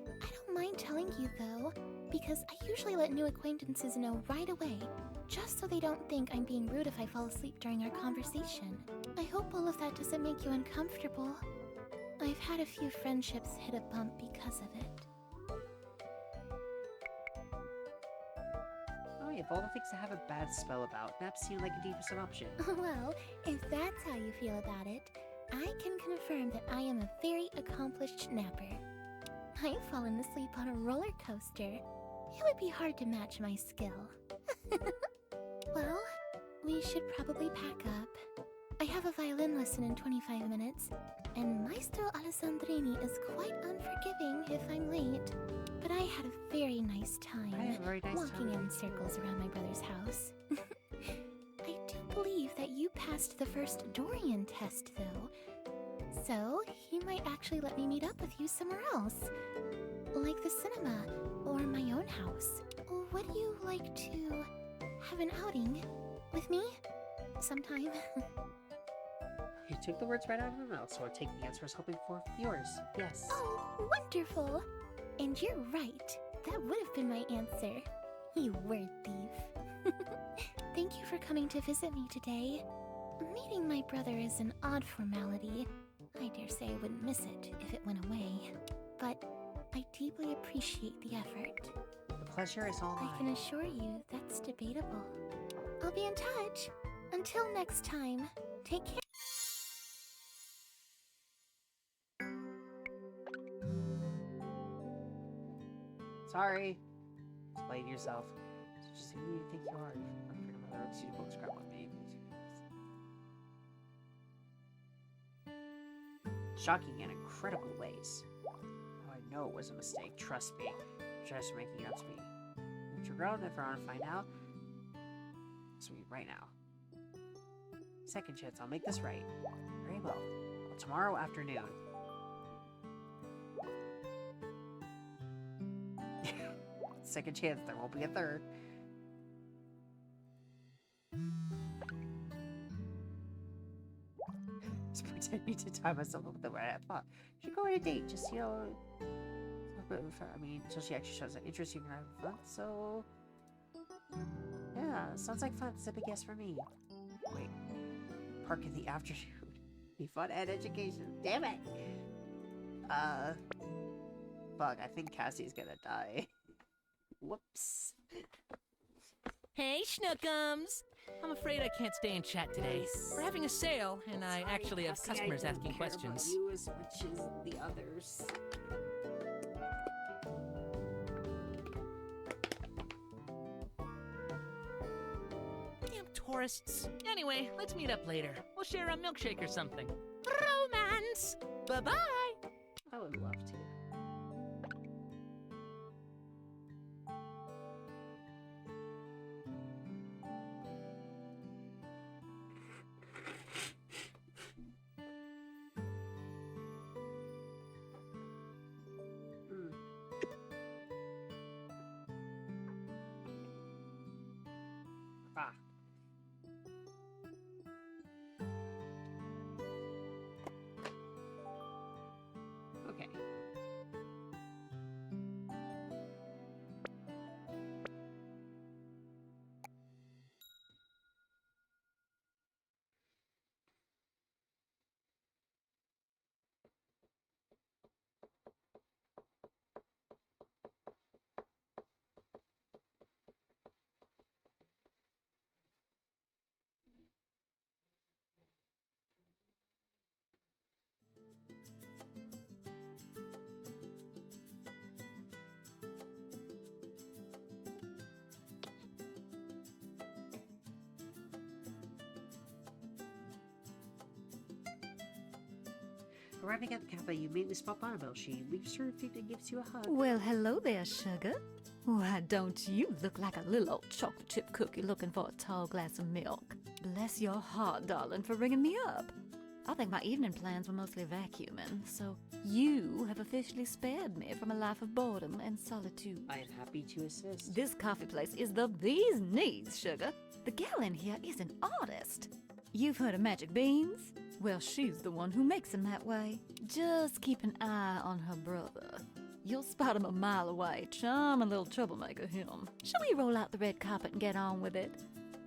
I don't mind telling you though, because I usually let new acquaintances know right away, just so they don't think I'm being rude if I fall asleep during our conversation. I hope all of that doesn't make you uncomfortable. I've had a few friendships hit a bump because of it. Oh yeah, of all the things to have a bad spell about, naps seem like a decent option. Well, if that's how you feel about it, I can confirm that I am a very accomplished napper. I've fallen asleep on a roller coaster. It would be hard to match my skill. Well, we should probably pack up. I have a violin lesson in 25 minutes, and Maestro Alessandrini is quite unforgiving if I'm late. But I had a very nice time I had a very nice walking time. in circles around my brother's house. I do believe that you passed the first Dorian test, though. So, he might actually let me meet up with you somewhere else. Like the cinema, or my own house. Would you like to have an outing with me sometime? You took the words right out of my mouth, so I take the answer I was hoping for yours. Yes. Oh, wonderful! And you're right. That would have been my answer. You word thief. Thank you for coming to visit me today. Meeting my brother is an odd formality. I dare say I wouldn't miss it if it went away. But I deeply appreciate the effort. The pleasure is all mine. I can assure you that's debatable. I'll be in touch. Until next time, take care. Sorry. Explain yourself. Just who you think you are. I'm pretty mother of suitable describe what me. Shocking in incredible ways. Oh, I know it was a mistake. Trust me. Just making it up to me. But you're grown if I want to find out. Sweet, right now. Second chance, I'll make this right. Very well. Tomorrow afternoon. Second chance, there won't be a third. Just pretending to tie myself up with the right I thought. Should go on a date, just, you know. I mean, until she actually shows an interest, you can have fun, so. Yeah, sounds like fun. It's a big yes for me. Wait. Park in the afternoon. Be fun and education. Damn it! Fuck, I think Cassie's gonna die. Whoops. Hey, Schnookums! I'm afraid I can't stay and chat today. We're having a sale, and I actually have Cassie, customers I don't asking care about questions. you as much as the others. Damn tourists. Anyway, let's meet up later. We'll share a milkshake or something. Romance! Bye-bye! I would love to. Ah. Okay. Arriving at the cafe, you immediately spot Annabelle. She leaves her feet and gives you a hug. Well, hello there, sugar. Why, don't you look like a little old chocolate chip cookie looking for a tall glass of milk? Bless your heart, darling, for ringing me up. I think my evening plans were mostly vacuuming, so you have officially spared me from a life of boredom and solitude. I am happy to assist. This coffee place is the bee's knees, sugar. The gal in here is an artist. You've heard of magic beans? Well, she's the one who makes them that way. Just keep an eye on her brother. You'll spot him a mile away. Charming little troublemaker, him. Shall we roll out the red carpet and get on with it?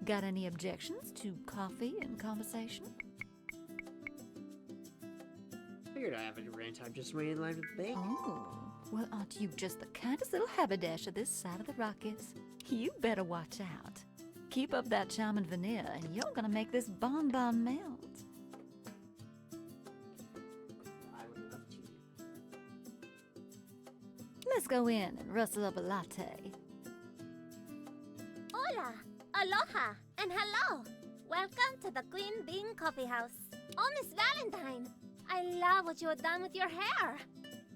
Got any objections to coffee and conversation? Figured I haven't ran time just waiting in line with the bank. Oh, well, aren't you just the kindest little haberdasher this side of the Rockies? You better watch out. Keep up that charming veneer, and you're gonna make this bonbon melt. I would love to. Let's go in and rustle up a latte. Hola, aloha, and hello. Welcome to the Queen Bean Coffee House. Oh, Miss Valentine, I love what you have done with your hair.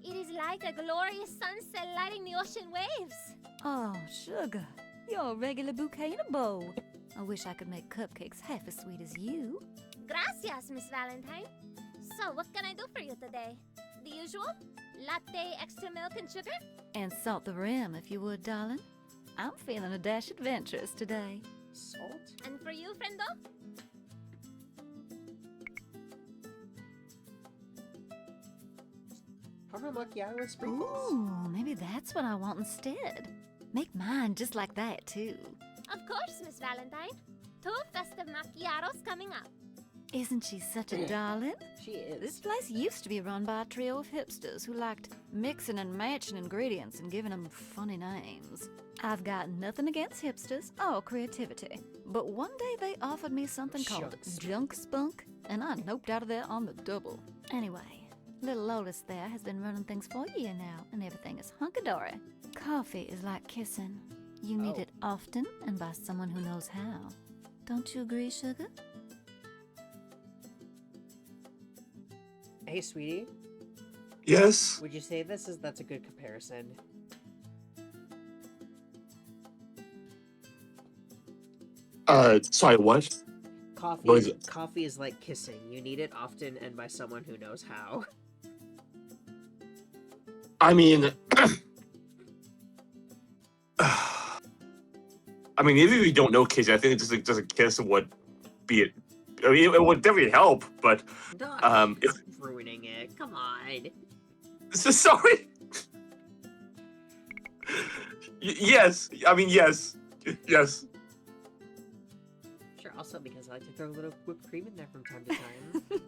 It is like a glorious sunset lighting the ocean waves. Oh, sugar, you're a regular bouquet in a bowl. I wish I could make cupcakes half as sweet as you. Gracias, Miss Valentine. So, what can I do for you today? The usual? Latte, extra milk, and sugar? And salt the rim, if you would, darling. I'm feeling a dash adventurous today. Salt? And for you, friendo? Caramel macchiato with sprinkles. Ooh, maybe that's what I want instead. Make mine just like that, too. Of course, Miss Valentine. 2 festive macchiatos coming up. Isn't she such a darling? She is. This place used to be run by a trio of hipsters who liked mixing and matching ingredients and giving them funny names. I've got nothing against hipsters or creativity, but one day they offered me something called junk spunk, and I noped out of there on the double. Anyway, little Lotus there has been running things for a year now, and everything is hunky-dory. Coffee is like kissing. You need it often and by someone who knows how. Don't you agree, sugar? Hey, sweetie. Yes? Would you say that's a good comparison? Sorry, what? Coffee is like kissing. You need it often and by someone who knows how. I mean, if you don't know Casey, I think it's just a kiss would be it. I mean, it would definitely help, but Not ruining it. Come on. sorry. Yes, yes. Sure. Also, because I like to throw a little whipped cream in there from time to time.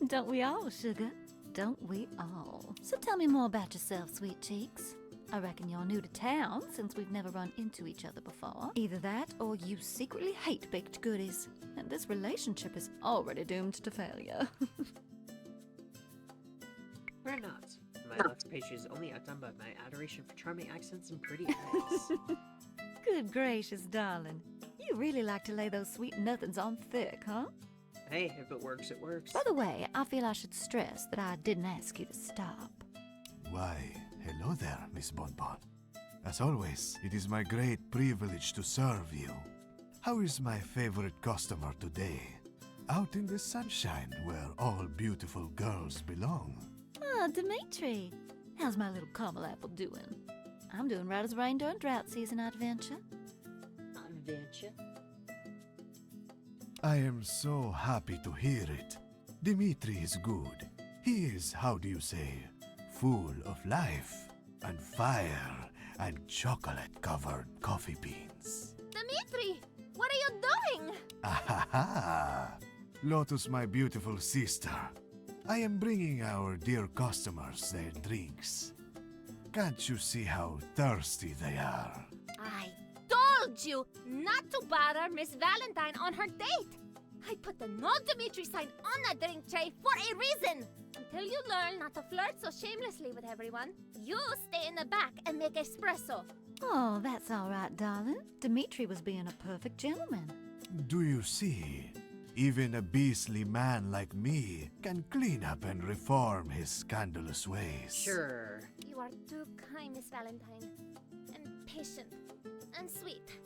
Don't we all, sugar? Don't we all? So tell me more about yourself, sweet cheeks. I reckon you're new to town since we've never run into each other before. Either that or you secretly hate baked goodies, and this relationship is already doomed to failure. We're not. My love for pastry is only outdone by my adoration for charming accents and pretty eyes. Good gracious, darling. You really like to lay those sweet nothings on thick, huh? Hey, if it works, it works. By the way, I feel I should stress that I didn't ask you to stop. Why, hello there, Miss Bonbon. As always, it is my great privilege to serve you. How is my favorite customer today? Out in the sunshine where all beautiful girls belong. Ah, Dimitri. How's my little caramel apple doing? I'm doing right as rain during drought season, adventure. Adventure. I am so happy to hear it. Dimitri is good. He is, how do you say, full of life and fire and chocolate-covered coffee beans. Dimitri, what are you doing? Ahaha! Lotus, my beautiful sister. I am bringing our dear customers their drinks. Can't you see how thirsty they are? I told you not to bother Miss Valentine on her date. I put the no Dimitri sign on that drink tray for a reason. Until you learn not to flirt so shamelessly with everyone, you stay in the back and make espresso. Oh, that's all right, darling. Dimitri was being a perfect gentleman. Do you see? Even a beastly man like me can clean up and reform his scandalous ways. Sure. You are too kind, Miss Valentine. And patient. And sweet.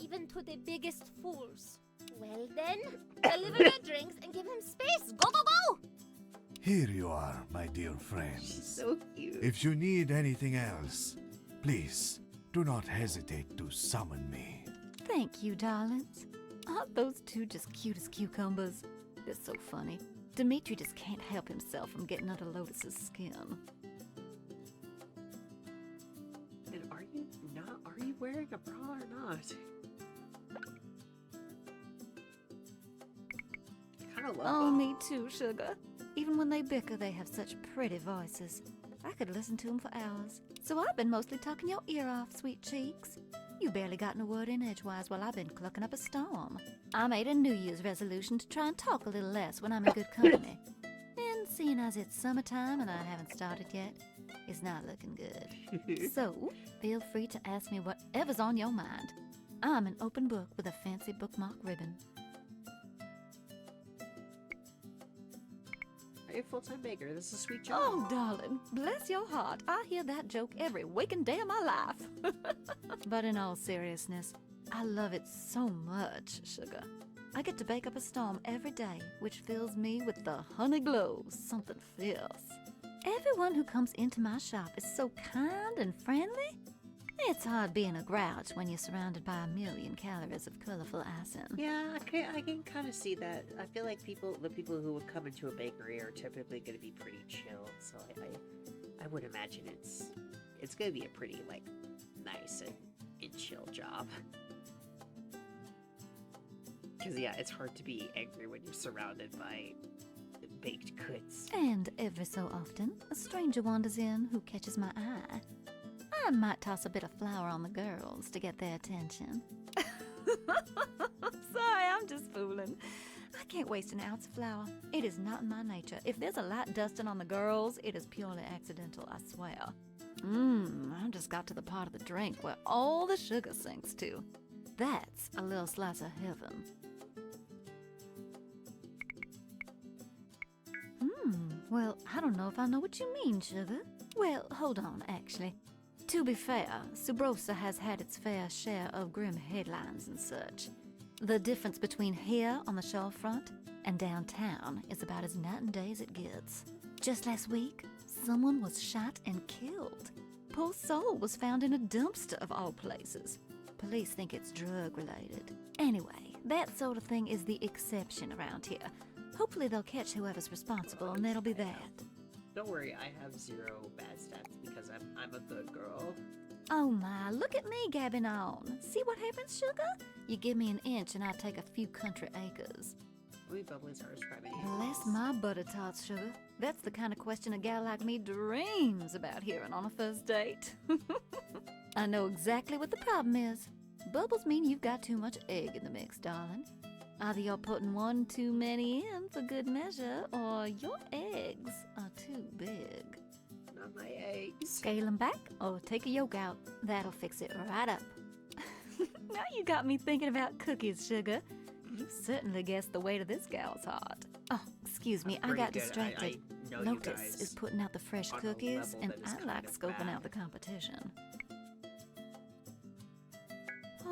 Even to the biggest fools. Well then, deliver your drinks and give him space. Go, go, go! Here you are, my dear friends. She's so cute. If you need anything else, please do not hesitate to summon me. Thank you, darlings. Aren't those two just cute as cucumbers? They're so funny. Dimitri just can't help himself from getting under Lotus's skin. And are you wearing a bra or not? I kind of love Oh, them. me too, sugar. Even when they bicker, they have such pretty voices. I could listen to them for hours. So I've been mostly talking your ear off, sweet cheeks. You barely gotten a word in edgewise while I've been clucking up a storm. I made a New Year's resolution to try and talk a little less when I'm in good company. And seeing as it's summertime and I haven't started yet, it's not looking good. So, feel free to ask me whatever's on your mind. I'm an open book with a fancy bookmark ribbon. Are you a full-time baker? This is a sweet job. Oh, darling, bless your heart. I hear that joke every waking day of my life. But in all seriousness, I love it so much, sugar. I get to bake up a storm every day, which fills me with the honey glow, something fierce. Everyone who comes into my shop is so kind and friendly. It's hard being a grouch when you're surrounded by a million calories of colorful icing. Yeah, I can kind of see that. I feel like the people who would come into a bakery are typically going to be pretty chill. So I would imagine it's going to be a pretty like nice and chill job. Because yeah, it's hard to be angry when you're surrounded by baked goods. And every so often, a stranger wanders in who catches my eye. I might toss a bit of flour on the girls to get their attention. Sorry, I'm just fooling. I can't waste an ounce of flour. It is not in my nature. If there's a light dusting on the girls, it is purely accidental, I swear. I just got to the part of the drink where all the sugar sinks to. That's a little slice of heaven. Well, I don't know if I know what you mean, sugar. Well, hold on, actually. To be fair, Subrosa has had its fair share of grim headlines and such. The difference between here on the shorefront and downtown is about as night and day as it gets. Just last week, someone was shot and killed. Poor soul was found in a dumpster of all places. Police think it's drug-related. Anyway, that sort of thing is the exception around here. Hopefully they'll catch whoever's responsible, and that'll be that. Don't worry, I have 0 bad stats because I'm a good girl. Oh my, look at me gabbing on. See what happens, sugar? You give me an inch and I take a few country acres. We bubblies are describing Bless my butter tarts, sugar. That's the kind of question a gal like me dreams about hearing on a first date. I know exactly what the problem is. Bubbles mean you've got too much egg in the mix, darling. Either you're putting one too many in for good measure, or your eggs are too big. Not my eggs. Scale them back, or take a yolk out. That'll fix it right up. Now you got me thinking about cookies, sugar. You certainly guessed the weight of this gal's heart. Oh, excuse me, I Pretty got good. distracted. I know you Lotus guys is putting out the fresh on a cookies, level and that is I kind like of scoping bad. out the competition.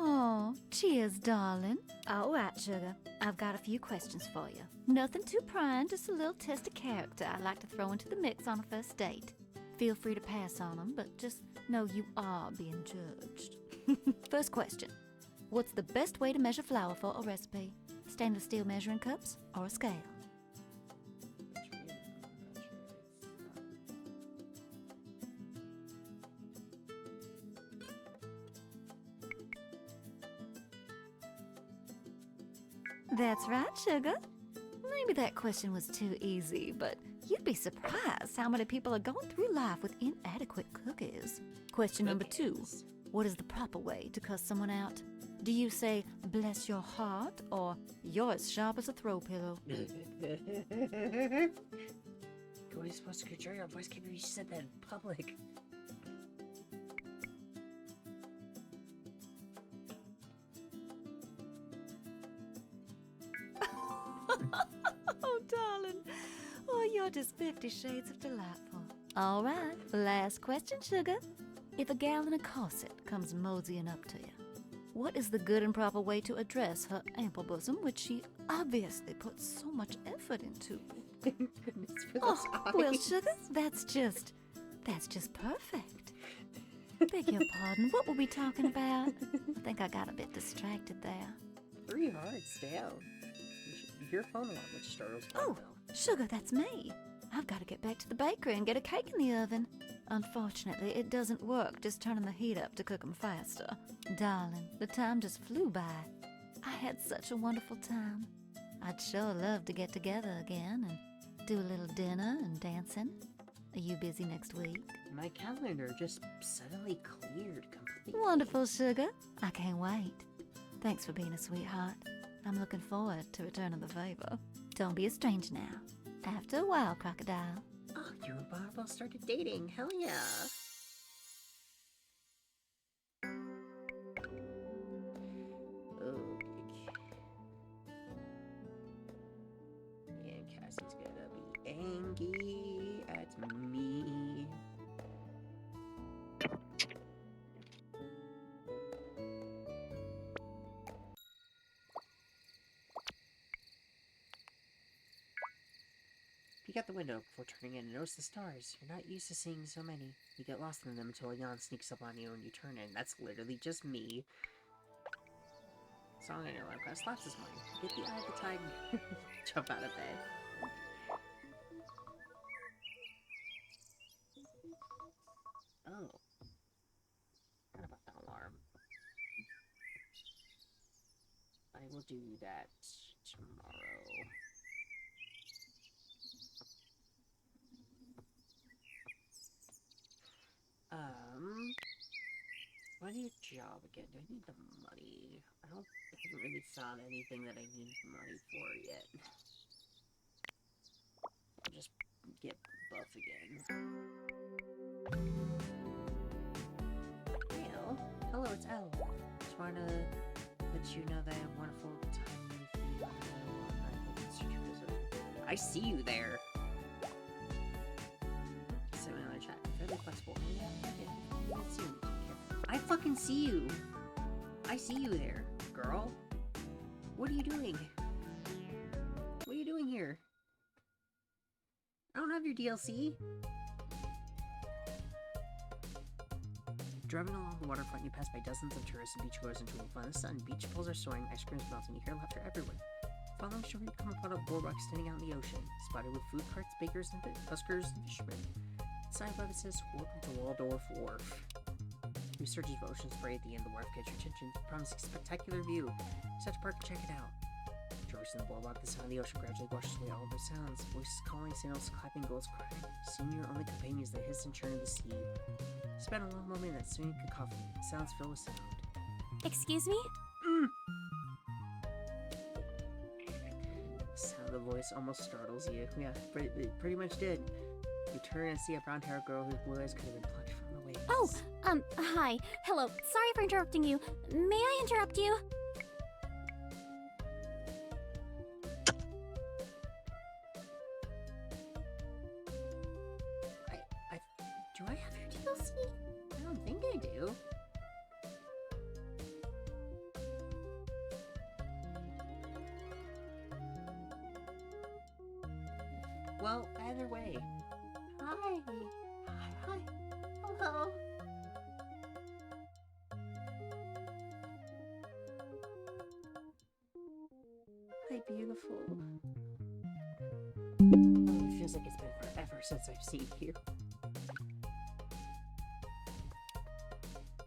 Oh, cheers, darling. All right, sugar. I've got a few questions for you. Nothing too prying, just a little test of character I like to throw into the mix on a first date. Feel free to pass on them, but just know you are being judged. First question. What's the best way to measure flour for a recipe? Stainless steel measuring cups or a scale? That's right, sugar. Maybe that question was too easy, but you'd be surprised how many people are going through life with inadequate cookies. Question number 2. What is the proper way to cuss someone out? Do you say, bless your heart, or you're as sharp as a throw pillow? Are we supposed to control your voice? Can't believe you said that in public. is 50 Shades of Delightful. All right, last question, sugar. If a gal in a corset comes moseying up to you, what is the good and proper way to address her ample bosom, which she obviously puts so much effort into? Goodness for Oh, those well, eyes. sugar, that's just perfect. Beg your pardon, what were we talking about? I think I got a bit distracted there. 3 hearts down. Your phone alarm, which startles me. Oh, sugar, that's me. I've got to get back to the bakery and get a cake in the oven. Unfortunately, it doesn't work just turning the heat up to cook 'em faster. Darling, the time just flew by. I had such a wonderful time. I'd sure love to get together again and do a little dinner and dancing. Are you busy next week? My calendar just suddenly cleared completely. Wonderful, sugar. I can't wait. Thanks for being a sweetheart. I'm looking forward to returning the favor. Don't be a stranger now. After a while, crocodile. Oh, you and Barbara started dating. Hell yeah. Okay. And Cassie's gonna be angry at me. Peek out the window before turning in and notice the stars. You're not used to seeing so many. You get lost in them until a yawn sneaks up on you and you turn in. That's literally just me. Song on your life class slaps this morning. Get the eye of the tide and jump out of bed. Oh. Forgot about that alarm. I will do that tomorrow. What is your job again? Do I need the money? I haven't really found anything that I need money for yet. I'll just get buff again. Hey, Elle. Hello, it's Elle. Just wanted to let you know that I had a wonderful time with you. I see you there. Send me another chat. Fairly flexible. Yeah, okay. Let's see. I fucking see you. I see you there, girl. What are you doing? What are you doing here? I don't have your DLC. Driving along the waterfront, you pass by dozens of tourists and beachgoers enjoying fun in the sun. Beach poles are soaring, ice cream is melting, you hear laughter everywhere. Following shore, you come upon a boardwalk standing out in the ocean, spotted with food carts, bakers, and buskers, and fishermen. The sign above it says, "Welcome to Waldorf Wharf." New surges of ocean spray at the end of the wharf catch your attention, promising a spectacular view. Set to park and check it out. Traversing the boardwalk, the sound of the ocean gradually washes away all of their sounds. Voices calling, sails clapping, gulls crying. Soon your only companions that hiss and churn in the sea. Spend a long moment in that swinging cacophony. Sounds filled with sound. Excuse me? The sound of the voice almost startles you. Yeah, it pretty much did. You turn and see a brown-haired girl whose blue eyes could have been plucked from the waves. Oh, hi. Hello. Sorry for interrupting you. May I interrupt you? Do I have your DLC? I don't think I do. Well, either way. Hi. Hi. Hello. Hi, beautiful. Oh, it feels like it's been forever since I've seen you.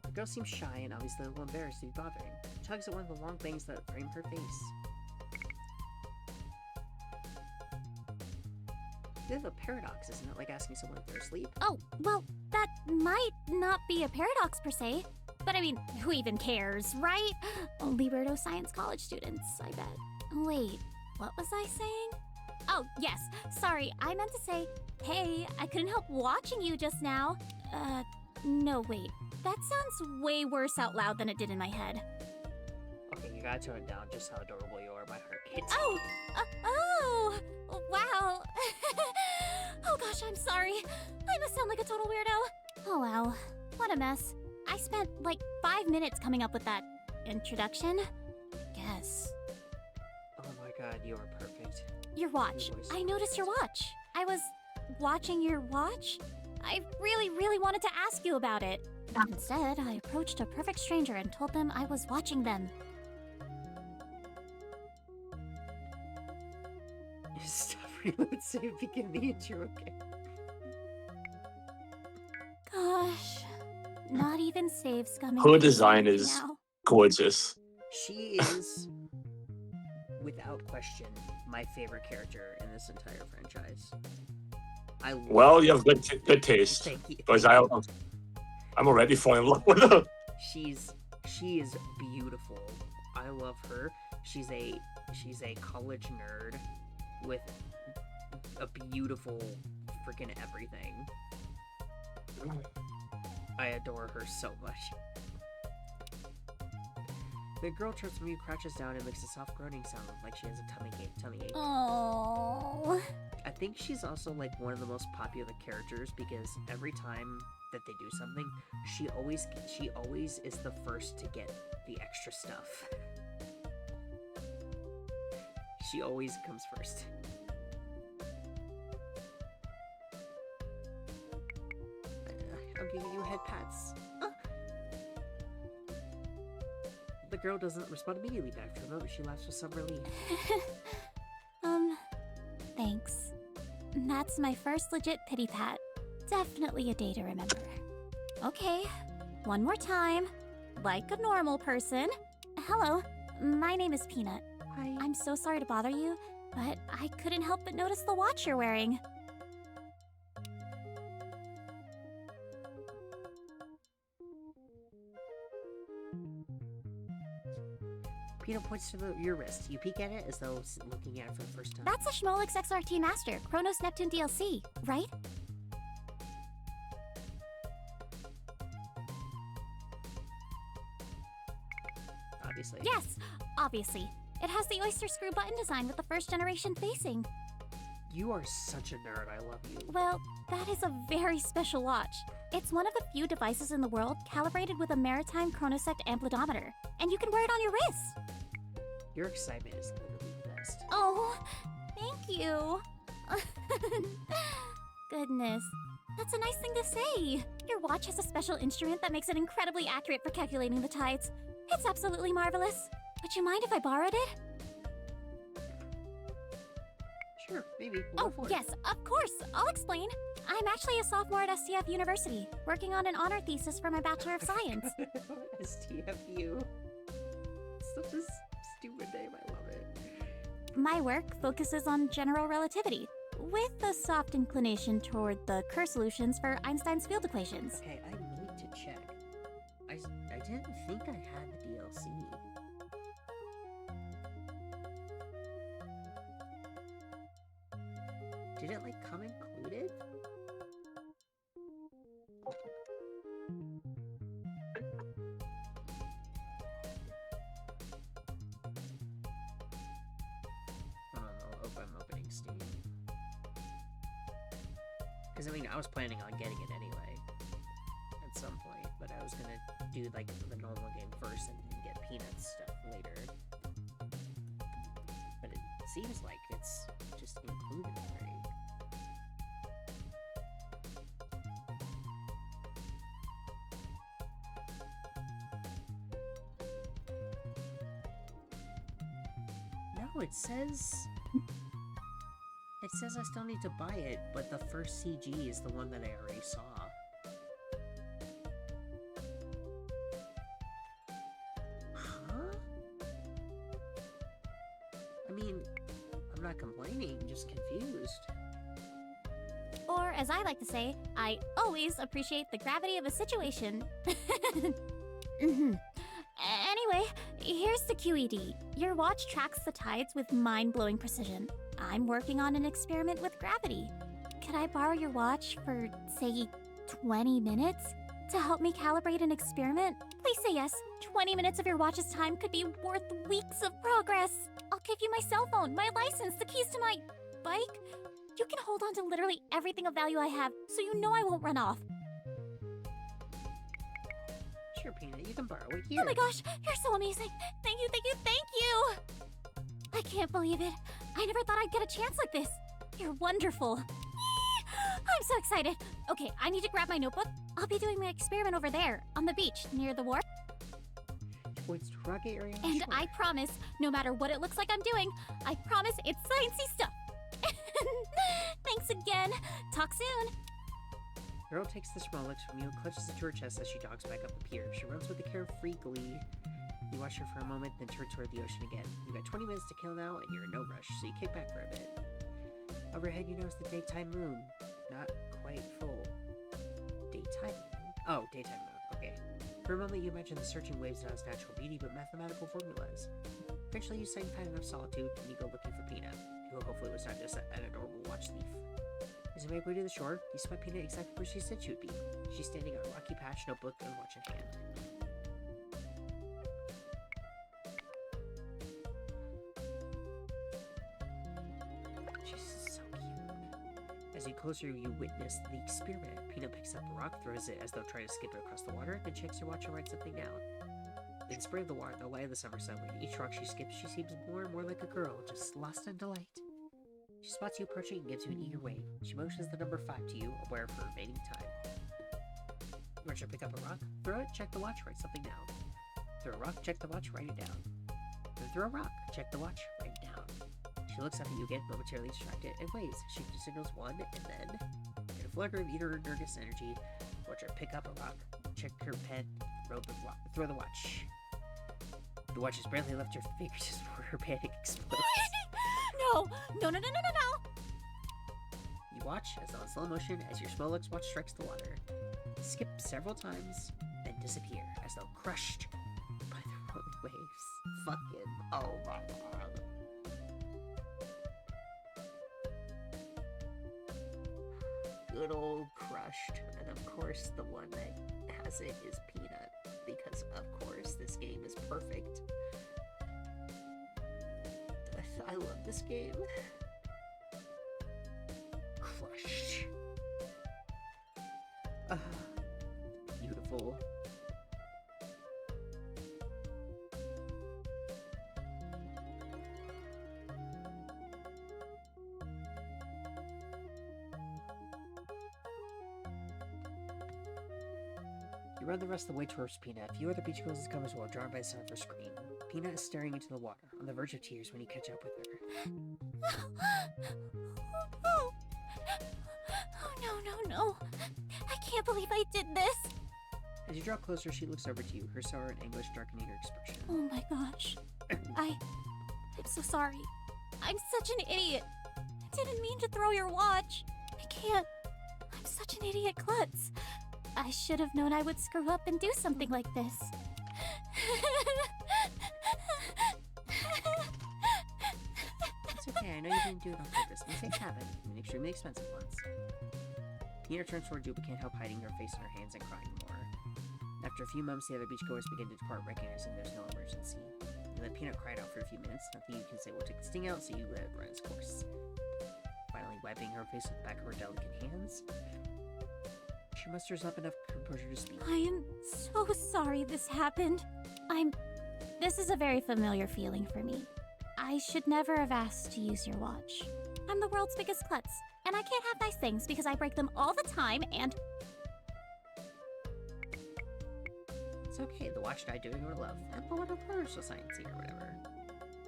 The girl seems shy and obviously a little embarrassed to be bothering. She tugs at one of the long bangs that frame her face. Bit of a paradox, isn't it? Like asking someone if they're asleep. Oh, well, that might not be a paradox per se. But I mean, who even cares, right? Only weirdo science college students, I bet. Wait, what was I saying? Oh, yes, sorry, I meant to say, hey, I couldn't help watching you just now. No, wait. That sounds way worse out loud than it did in my head. Okay, you gotta tone it down just how adorable you are, my heart. Oh, wow. gosh, I'm sorry. I must sound like a total weirdo. Oh well, what a mess. I spent like 5 minutes coming up with that introduction. Guess. Oh my god, you are perfect. Your watch. Your voice I is noticed your perfect. watch. I was watching your watch. I really wanted to ask you about it. Instead, I approached a perfect stranger and told them I was watching them. Stop reload save, begin the intro, okay? Gosh, not even save scumming. Her can design save me is now. gorgeous. She is, without question, my favorite character in this entire franchise. I love Well, you have good taste. Thank you. Because I'm already falling in love with her. She is beautiful. I love her. She's a college nerd with a beautiful freaking everything. I adore her so much. The girl turns from you, crouches down, and makes a soft groaning sound like she has a tummy ache. Oh. I think she's also like one of the most popular characters because every time that they do something, she always is the first to get the extra stuff. She always comes first. I'm giving you head pats. The girl doesn't respond immediately back to a moment. She laughs with some relief. Thanks. That's my first legit pity pat. Definitely a day to remember. Okay, one more time. Like a normal person. Hello, my name is Peanut. Hi. I'm so sorry to bother you, but I couldn't help but notice the watch you're wearing. Peanut points to your wrist. You peek at it as though looking at it for the first time. That's a Schmolix XRT Master, Chronos Neptune DLC, right? Obviously. Yes, obviously. It has the oyster screw button design with the first generation facing. You are such a nerd. I love you. Well, that is a very special watch. It's one of the few devices in the world calibrated with a maritime chronosect amplidometer, and you can wear it on your wrist. Your excitement is literally the best. Oh, thank you. Goodness, that's a nice thing to say. Your watch has a special instrument that makes it incredibly accurate for calculating the tides. It's absolutely marvelous. Would you mind if I borrowed it? Sure, maybe. Oh, yes, of course. I'll explain. I'm actually a sophomore at STF University, working on an honor thesis for my Bachelor of Science. STFU. Such a stupid name. I love it. My work focuses on general relativity, with a soft inclination toward the Kerr solutions for Einstein's field equations. Okay, I need to check. I didn't think I had the DLC. Did it, like, come included? Hold on, I'm opening Steam. Because, I mean, I was planning on getting it anyway. At some point. But I was gonna do, like, the normal game first and then get Peanuts stuff later. But it seems like it's just included already. No, it says I still need to buy it, but the first CG is the one that I already saw. Huh? I mean, I'm not complaining, just confused. Or, as I like to say, I always appreciate the gravity of a situation. Anyway, here's the QED. Your watch tracks the tides with mind-blowing precision. I'm working on an experiment with gravity. Could I borrow your watch for, say, 20 minutes? To help me calibrate an experiment? Please say yes. 20 minutes of your watch's time could be worth weeks of progress. I'll give you my cell phone, my license, the keys to my bike. You can hold on to literally everything of value I have, so you know I won't run off. Sure, Peanut, you can borrow it here. Oh my gosh, you're so amazing. Thank you, thank you, thank you. I can't believe it. I never thought I'd get a chance like this. You're wonderful. I'm so excited. Okay, I need to grab my notebook. I'll be doing my experiment over there, on the beach, near the wharf. Points to rocket area. And Sure. I promise, no matter what it looks like I'm doing, I promise it's sciencey stuff. Thanks again. Talk soon. The girl takes the small looks from you and clutches it to her chest as she jogs back up the pier. She runs with a carefree glee. You watch her for a moment, then turn toward the ocean again. You've got 20 minutes to kill now, and you're in no rush, so you kick back for a bit. Overhead, you notice the daytime moon. Not quite full. Daytime moon? Oh, daytime moon. Okay. For a moment, you imagine the surging waves not as natural beauty, but mathematical formulas. Eventually, you find enough solitude, and you go looking for Peanut, who hopefully was not just an adorable watch thief. As you make way to the shore, you spot Peanut exactly where she said she would be. She's standing on a rocky patch, notebook, and watch in hand. She's so cute. As you closer, you witness the experiment. Peanut picks up a rock, throws it as though trying to skip it across the water, then checks her watch and writes something down. In the spray of the water, the light of the summer sun, with each rock she skips, she seems more and more like a girl, just lost in delight. She spots you approaching and gives you an eager wave. She motions the number 5 to you, aware of her remaining time. You want her to pick up a rock? Throw it, check the watch, write something down. Throw a rock, check the watch, write it down. Then throw a rock, check the watch, write it down. She looks up at you again, momentarily distracted, and waves. She signals 1, and then, in a flutter of eager, nervous energy, watch her pick up a rock, check her pen, throw the watch. The watch has barely left her fingers before her panic explodes. No, no, no, no, no, no, no. You watch as on slow motion as your Smolix watch strikes the water. Skip several times, then disappear as though crushed by the rolling waves. Fucking, oh my god. Good old crushed. And of course the one that has it is Peanut. Because of course this game is perfect. I love this game. Crushed. Beautiful. You run the rest of the way towards Peanut. A few other beachgoers come as well, drawn by the sound of her scream. Peanut is staring into the water, on the verge of tears when you catch up with her. Oh, no, no, no. I can't believe I did this. As you draw closer, she looks over to you, her sorrow and anguish darkening her expression. Oh my gosh. I'm so sorry. I'm such an idiot. I didn't mean to throw your watch. I can't. I'm such an idiot klutz. I should have known I would screw up and do something like this. It's okay, I know you didn't do it on purpose. Mistakes happen, even extremely expensive ones. Peanut turns toward you but can't help hiding her face in her hands and crying more. After a few moments, the other beachgoers begin to depart, recognizing there's no emergency. You let Peanut cry it out for a few minutes. Nothing you can say will take the sting out, so you let it run its course. Finally, wiping her face with the back of her delicate hands, she musters up enough composure to speak. I am so sorry this happened. This is a very familiar feeling for me. I should never have asked to use your watch. I'm the world's biggest klutz, and I can't have nice things because I break them all the time, and... It's okay, the watch died doing her love. And but what of her so sciencey or whatever.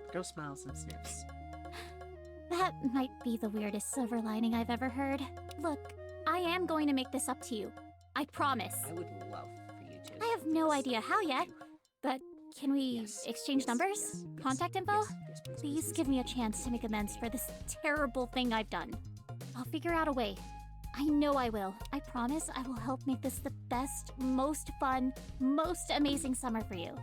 The girl smiles and sniffs. That might be the weirdest silver lining I've ever heard. Look, I am going to make this up to you. I promise. I would love for you to. I have no idea how yet, but can we exchange numbers? Yes, Contact info? yes, Please give me a chance to make amends for this terrible thing I've done. I'll figure out a way. I know I will. I promise I will help make this the best, most fun, most amazing summer for you.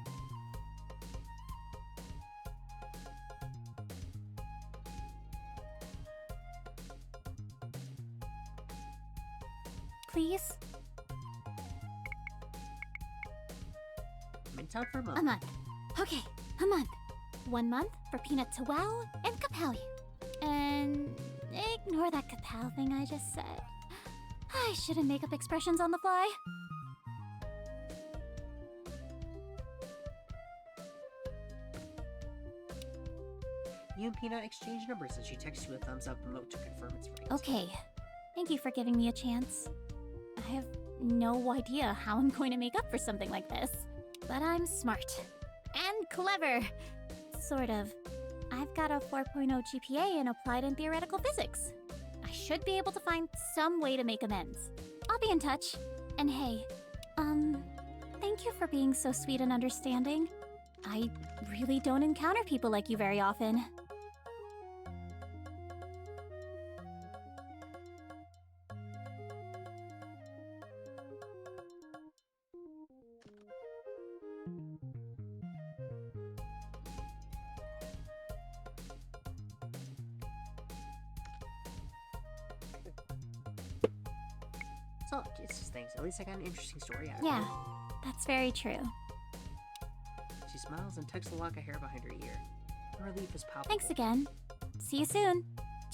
Please? I'm in town for a A month. month. Okay, a month. 1 month for Peanut to wow and compel you. And Ignore that kapow thing I just said. I shouldn't make up expressions on the fly. You and Peanut exchange numbers and she texts you a thumbs up emote to confirm it's right. Okay. Thank you for giving me a chance. I have no idea how I'm going to make up for something like this. But I'm smart. And clever. Sort of. I've got a 4.0 GPA in applied and theoretical physics. I should be able to find some way to make amends. I'll be in touch. And hey, thank you for being so sweet and understanding. I really don't encounter people like you very often. So, it's just things. At least I got an interesting story out of Yeah, it. that's very true. She smiles and tucks a lock of hair behind her ear. Her relief is palpable. Thanks again. See you soon.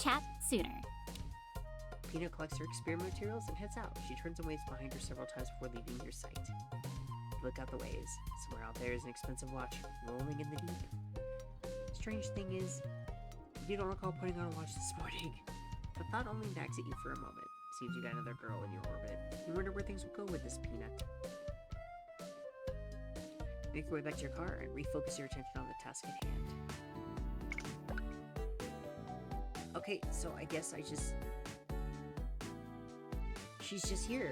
Chat sooner. Peanut collects her experiment materials and heads out. She turns and waves behind her several times before leaving your sight. You look out the waves. Somewhere out there is an expensive watch rolling in the deep. Strange thing is, you don't recall putting on a watch this morning. The thought only nags at you for a moment. Seems you got another girl in your orbit. You wonder where things will go with this Peanut. Make your way back to your car and refocus your attention on the task at hand. Okay, so I guess she's just here.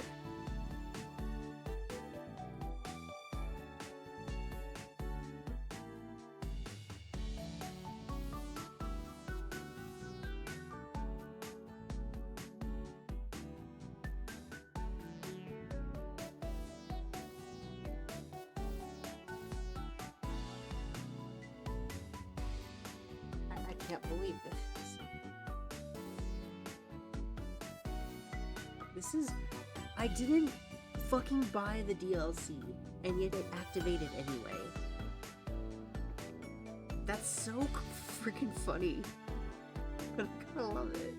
I can't believe this. This is... I didn't fucking buy the DLC, and yet it activated anyway. That's so freaking funny. I kinda love it.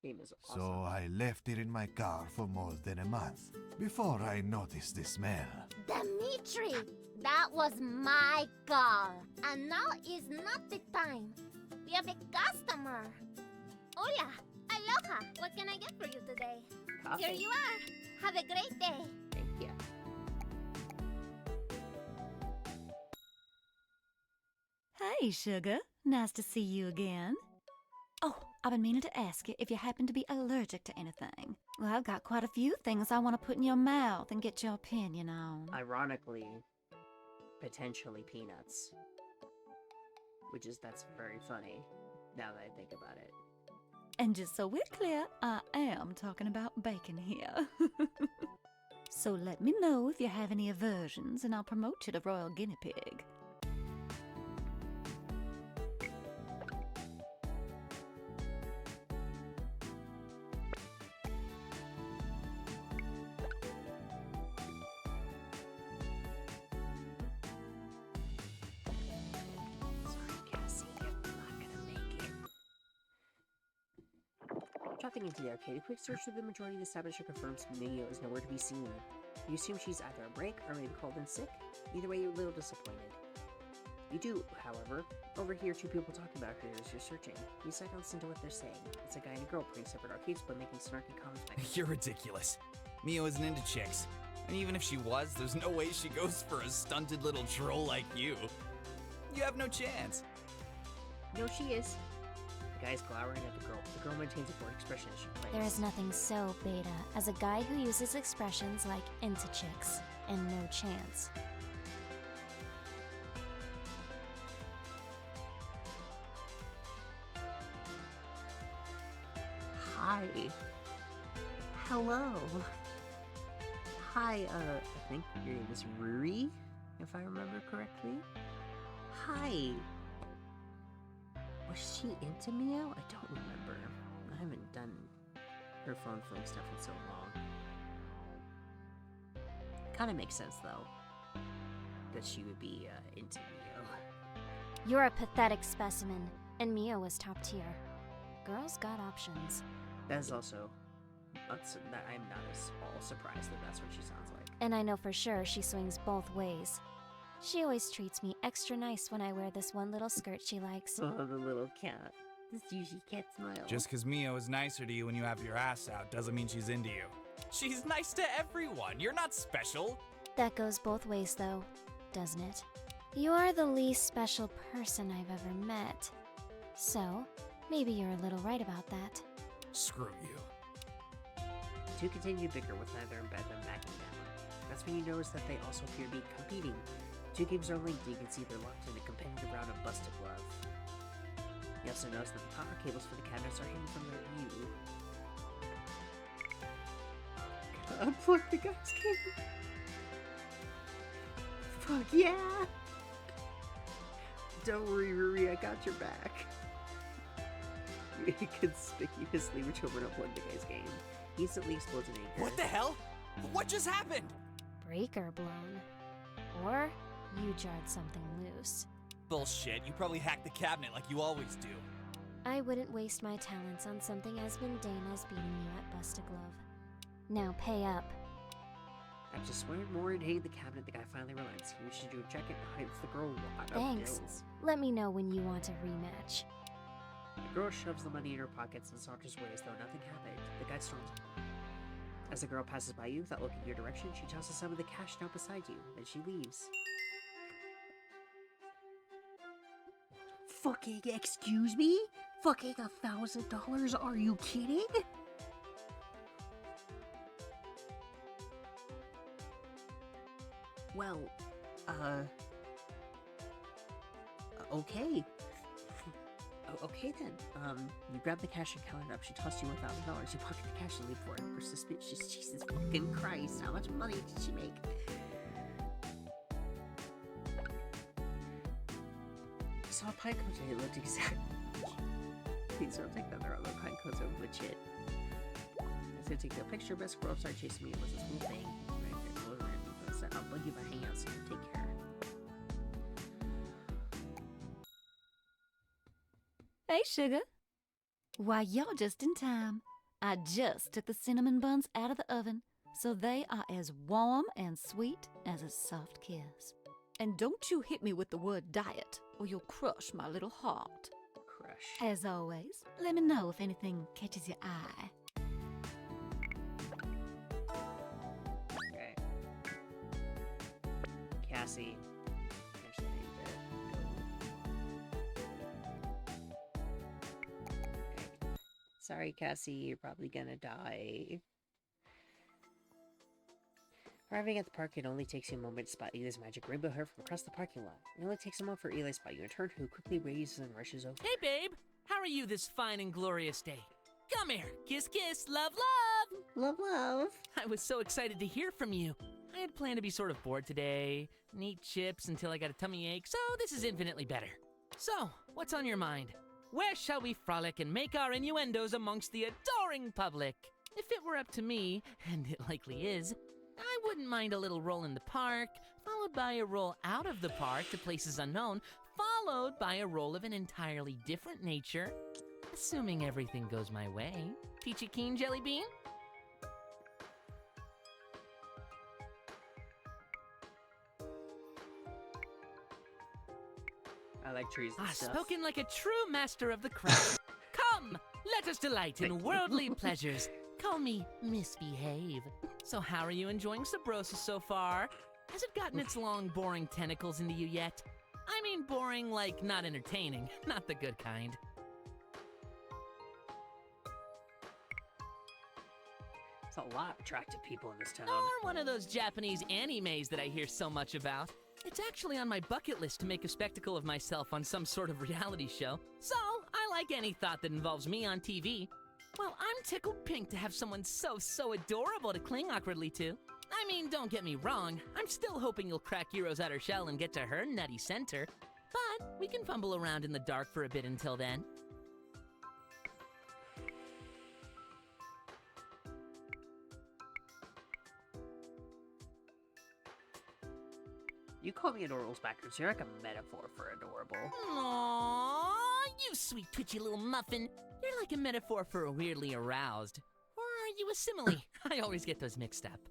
Game is awesome. So I left it in my car for more than a month before I noticed the smell. Dimitri, that was my car. And now is not the time. We have a customer. Hola, aloha. What can I get for you today? Coffee. Here you are. Have a great day. Thank you. Hey, sugar. Nice to see you again. Oh, I've been meaning to ask you if you happen to be allergic to anything. Well, I've got quite a few things I want to put in your mouth and get your opinion on. Ironically, potentially peanuts. That's very funny, now that I think about it. And just so we're clear, I am talking about bacon here. So let me know if you have any aversions and I'll promote you to Royal Guinea Pig. Sorry, Cassie, I'm not gonna make it. Dropping into the arcade, a quick search through the majority of the establishment confirms Mio is nowhere to be seen. You assume she's either on break or maybe called in sick. Either way, you're a little disappointed. You do, however, overhear two people talking about her as you're searching. You decide to listen to what they're saying. It's a guy and a girl playing separate arcades but making snarky comments back. You're ridiculous. Mio isn't into chicks. And even if she was, there's no way she goes for a stunted little troll like you. You have no chance. No, she is. The guy's glowering at the girl. The girl maintains a bored expression as she plays. There is nothing so beta as a guy who uses expressions like into chicks and no chance. Hi. Hello. Hi, I think your name is Ruri, if I remember correctly. Hi. Was she into Mio? I don't remember. I haven't done her phone fling stuff in so long. Kind of makes sense, though, that she would be into Mio. You're a pathetic specimen, and Mio was top tier. Girls got options. That is also... that I'm not at all surprised that that's what she sounds like. And I know for sure she swings both ways. She always treats me extra nice when I wear this one little skirt she likes. Oh, the little cat. This usually cat smile. Just because Mio is nicer to you when you have your ass out doesn't mean she's into you. She's nice to everyone. You're not special. That goes both ways, though, doesn't it? You're the least special person I've ever met. So, maybe you're a little right about that. Screw you. Two continue bicker with neither in bed than backing down. That's when you notice that they also appear to be competing. Two games are linked, and you can see they're locked in a competitive round of busted love. You also notice that the power cables for the cabinets are hidden from their view. Unplug the guy's game. Fuck yeah! Don't worry, Ruri, I got your back. You conspicuously reach over and unplug the guy's game. He instantly explodes in anger. What the hell? What just happened? Breaker blown. Or you jarred something loose. Bullshit. You probably hacked the cabinet like you always do. I wouldn't waste my talents on something as mundane as beating you at Bust a Glove. Now pay up. After swearing more and hating the cabinet, the guy finally relents. He reaches to a check it and hides the girl a lot of Thanks. bills. Let me know when you want a rematch. The girl shoves the money in her pockets and saunters away as though nothing happened. The guy storms. As the girl passes by you without looking your direction, she tosses some of the cash down beside you. Then she leaves. Fucking excuse me? Fucking $1,000? Are you kidding? Well, okay. Okay then. You grab the cash and count it up. She tossed you $1,000. You pocket the cash and leave for it. Her suspicious. Jesus fucking Christ! How much money did she make? I saw a pine cone today. It looked exact. Please don't take that. There are other pine cones are legit. I was gonna take a picture. Best girl started chasing me. It was this little thing. Right there. Close it. I said, I'll bug you if I hang out. So you take care. Hey, sugar. Why, you're just in time. I just took the cinnamon buns out of the oven, so they are as warm and sweet as a soft kiss. And don't you hit me with the word diet, or you'll crush my little heart. Crush. As always, let me know if anything catches your eye. Okay. Cassie. Actually, I need to go. Okay. Sorry, Cassie, you're probably gonna die. Arriving at the park, it only takes you a moment to spot Eli's magic rainbow hair from across the parking lot. It only takes a moment for Eli to spot you in turn, who quickly raises and rushes over. Hey, babe. How are you this fine and glorious day? Come here. Kiss, kiss. Love, love. Love, love. I was so excited to hear from you. I had planned to be sort of bored today, and eat chips until I got a tummy ache, so this is infinitely better. So, what's on your mind? Where shall we frolic and make our innuendos amongst the adoring public? If it were up to me, and it likely is, I wouldn't mind a little roll in the park, followed by a roll out of the park to places unknown, followed by a roll of an entirely different nature, assuming everything goes my way. Peachy keen, Jelly Bean? I like trees and stuff. Spoken like a true master of the craft. Come, let us delight in worldly pleasures. Call me Misbehave. So how are you enjoying Sabrosa so far? Has it gotten its long, boring tentacles into you yet? I mean boring like not entertaining, not the good kind. There's a lot of attractive people in this town. Or one of those Japanese animes that I hear so much about. It's actually on my bucket list to make a spectacle of myself on some sort of reality show. So, I like any thought that involves me on TV. Well, I'm tickled pink to have someone so adorable to cling awkwardly to. I mean, don't get me wrong, I'm still hoping you'll crack Hero's outer shell and get to her nutty center. But we can fumble around in the dark for a bit until then. You call me adorable backwards. You're like a metaphor for adorable. Aww, you sweet twitchy little muffin. You're like a metaphor for weirdly aroused. Or are you a simile? I always get those mixed up.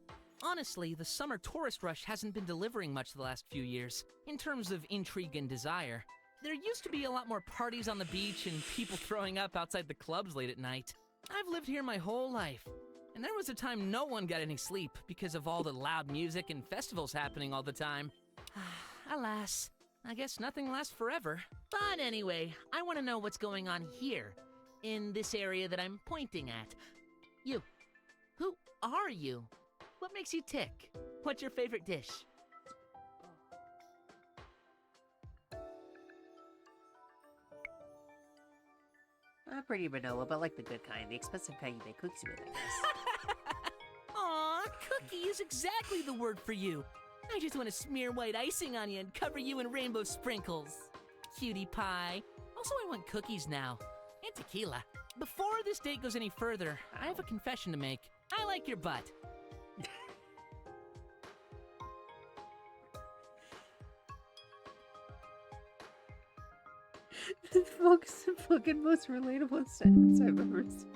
Honestly, the summer tourist rush hasn't been delivering much the last few years, in terms of intrigue and desire. There used to be a lot more parties on the beach and people throwing up outside the clubs late at night. I've lived here my whole life, and there was a time no one got any sleep because of all the loud music and festivals happening all the time. Alas, I guess nothing lasts forever. But anyway, I want to know what's going on here, in this area that I'm pointing at. You. Who are you? What makes you tick? What's your favorite dish? Pretty vanilla, but like the good kind. The expensive kind you make cookies with, I guess. Aw, cookie is exactly the word for you. I just want to smear white icing on you and cover you in rainbow sprinkles. Cutie pie. Also, I want cookies now. And tequila. Before this date goes any further, I have a confession to make. I like your butt. Folks, the fucking most relatable sentence I've ever seen.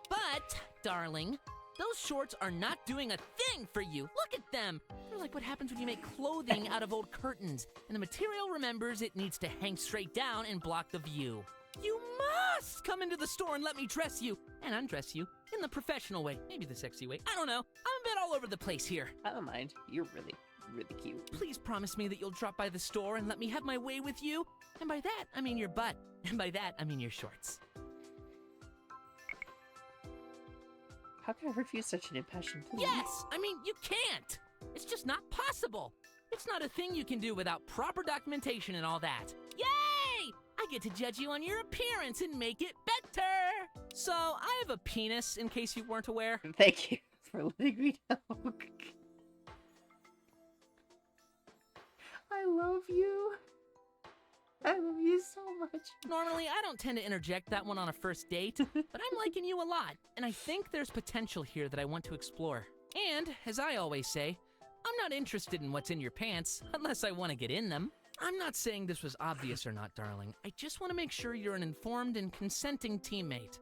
But, darling, those shorts are not doing a thing for you. Look at them. They're like what happens when you make clothing out of old curtains, and the material remembers it needs to hang straight down and block the view. You must come into the store and let me dress you, and undress you, in the professional way, maybe the sexy way. I don't know. I'm a bit all over the place here. I don't mind. You're really cute. Please promise me that you'll drop by the store and let me have my way with you. And by that, I mean your butt. And by that, I mean your shorts. How can I refuse such an impassioned plea? Yes! I mean, you can't! It's just not possible! It's not a thing you can do without proper documentation and all that. Yay! I get to judge you on your appearance and make it better! So, I have a penis, in case you weren't aware. Thank you for letting me know. I love you. I love you so much. Normally, I don't tend to interject that one on a first date, but I'm liking you a lot, and I think there's potential here that I want to explore. And, as I always say, I'm not interested in what's in your pants, unless I want to get in them. I'm not saying this was obvious or not, darling. I just want to make sure you're an informed and consenting teammate.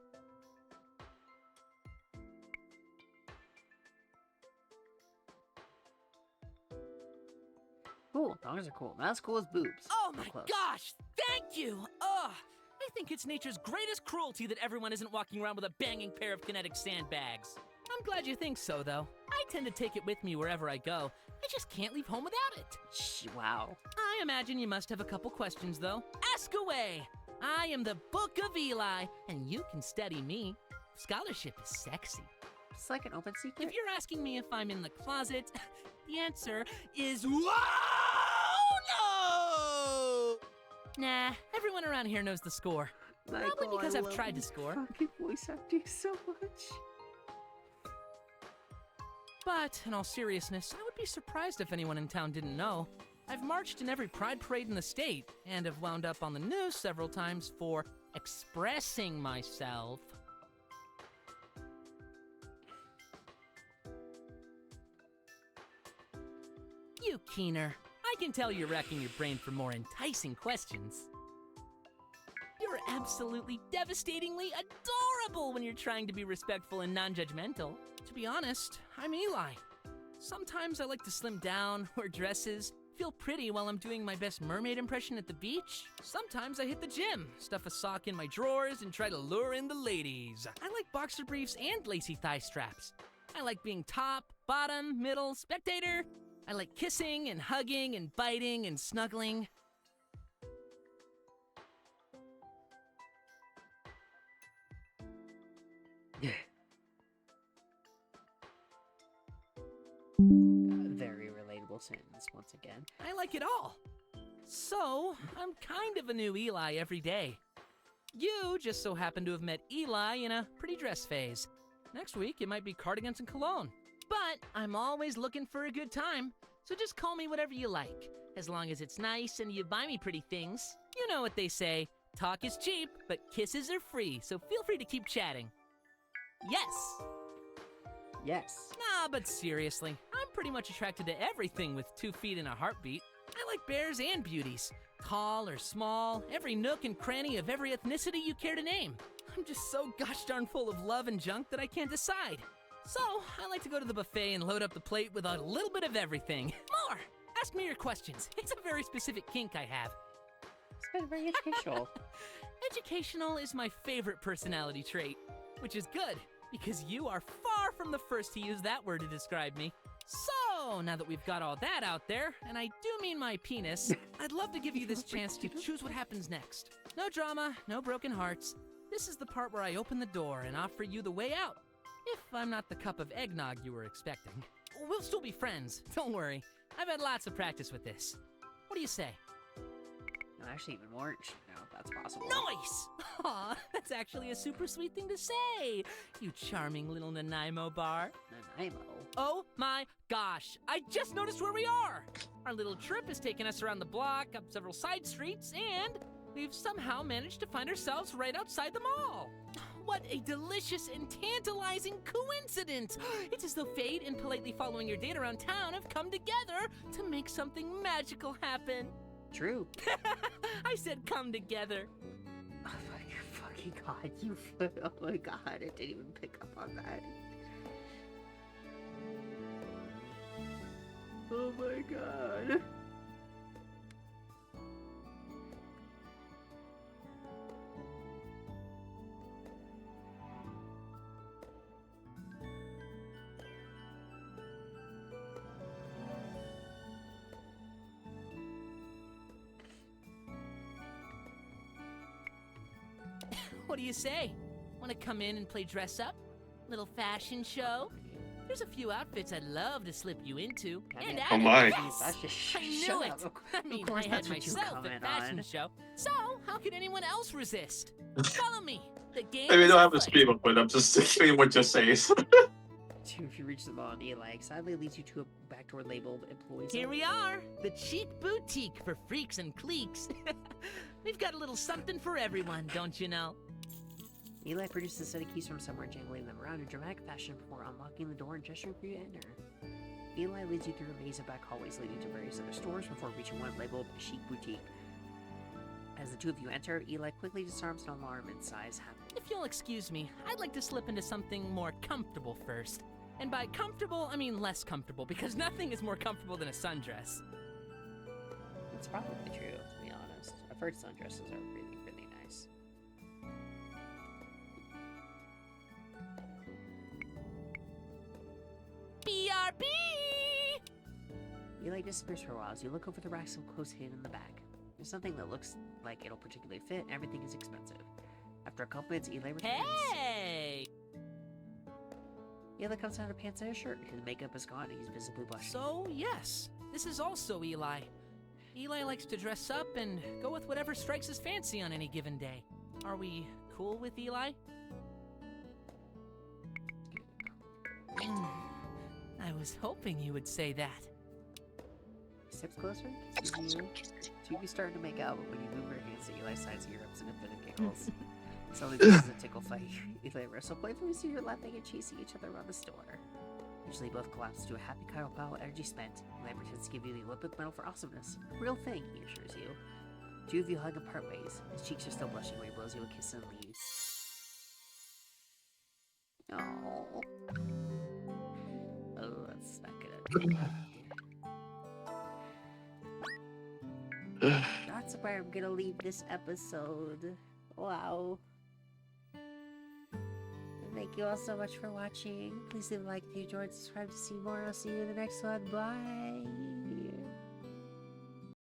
Cool. Dogs are cool. Not as cool as boobs. Oh my Close. gosh! Thank you! Ugh! I think it's nature's greatest cruelty that everyone isn't walking around with a banging pair of kinetic sandbags. I'm glad you think so, though. I tend to take it with me wherever I go. I just can't leave home without it. Wow. I imagine you must have a couple questions, though. Ask away! I am the Book of Eli, and you can study me. Scholarship is sexy. It's like an open secret. If you're asking me if I'm in the closet, the answer is whoa, no! Nah, everyone around here knows the score. Michael, Probably because I I've love tried to you score. Fucking voice acting so much. But, in all seriousness, I would be surprised if anyone in town didn't know. I've marched in every pride parade in the state, and have wound up on the news several times for expressing myself. You keener. I can tell you're racking your brain for more enticing questions. You're absolutely devastatingly adorable when you're trying to be respectful and non-judgmental. To be honest, I'm Eli. Sometimes I like to slim down, wear dresses, feel pretty while I'm doing my best mermaid impression at the beach. Sometimes I hit the gym, stuff a sock in my drawers, and try to lure in the ladies. I like boxer briefs and lacy thigh straps. I like being top, bottom, middle, spectator. I like kissing and hugging and biting and snuggling. Very relatable sentence once again. I like it all. So, I'm kind of a new Eli every day. You just so happen to have met Eli in a pretty dress phase. Next week, it might be cardigans and cologne. But I'm always looking for a good time, so just call me whatever you like. As long as it's nice and you buy me pretty things. You know what they say, talk is cheap, but kisses are free, so feel free to keep chatting. Yes! Yes. Nah, but seriously, I'm pretty much attracted to everything with 2 feet and a heartbeat. bears and beauties. Tall or small, every nook and cranny of every ethnicity you care to name. I'm just so gosh darn full of love and junk that I can't decide. So, I like to go to the buffet and load up the plate with a little bit of everything. More! Ask me your questions. It's a very specific kink I have. It's been very educational. Educational is my favorite personality trait, which is good, because you are far from the first to use that word to describe me. So, now that we've got all that out there, and I do mean my penis, I'd love to give you this chance to choose what happens next. No drama, no broken hearts. This is the part where I open the door and offer you the way out. If I'm not the cup of eggnog you were expecting. We'll still be friends, don't worry. I've had lots of practice with this. What do you say? No, actually, even more interesting now, if that's possible. Nice! Aw, that's actually a super sweet thing to say. You charming little Nanaimo bar. Nanaimo? Oh my gosh, I just noticed where we are! Our little trip has taken us around the block, up several side streets, and we've somehow managed to find ourselves right outside the mall. What a delicious and tantalizing coincidence! It's as though fate and politely following your date around town have come together to make something magical happen. True. I said come together. Oh my fucking god, you... Oh my god, I didn't even pick up on that. Oh my god. What do you say? Want to come in and play dress up? Little fashion show? There's a few outfits I'd love to slip you into. And Oh my. yes, I knew it. I mean, I had myself a fashion show. So, how could anyone else resist? Follow me. The game I mean, I is don't have a afoot. stream up, but I'm just thinking what just says. If you reach the mall and Eli sadly leads you to a back door labeled employees. Here only. we are, the cheap boutique for freaks and cliques. We've got a little something for everyone, don't you know? Eli produces a set of keys from somewhere, jangling them around in dramatic fashion before unlocking the door and gesturing for you to enter. Eli leads you through a maze of back hallways leading to various other stores before reaching one labeled Chic Boutique. As the two of you enter, Eli quickly disarms an alarm and sighs happily. If you'll excuse me, I'd like to slip into something more comfortable first. And by comfortable, I mean less comfortable, because nothing is more comfortable than a sundress. It's probably true, to be honest. I've heard sundresses are really, really nice. BRB! Eli disappears for a while as you look over the racks of clothes hidden in the back. There's something that looks like it'll particularly fit, and everything is expensive. After a couple minutes, Eli returns. Hey! Eli comes out of pants and a shirt. His makeup is gone and he's visibly blushing. So, yes, this is also Eli. Eli likes to dress up and go with whatever strikes his fancy on any given day. Are we cool with Eli? I was hoping you would say that. He steps closer, kisses you. Two of you start to make out, but when you move your hands, Eli sides of your hips and a bit of giggles. Suddenly, this is a tickle fight. Eli and Russell playfully see you laughing and chasing each other around the store. Usually both collapse to a happy cuddle pile, energy spent. Eli pretends to give you the Olympic medal for awesomeness. Real thing, he assures you. Two of you hug and part ways. His cheeks are still blushing when he blows you a kiss and leaves. Oh. Oh, that's not gonna That's where I'm gonna leave this episode. Wow. Thank you all so much for watching. Please leave a like if you enjoyed, subscribe to see more. I'll see you in the next one. Bye.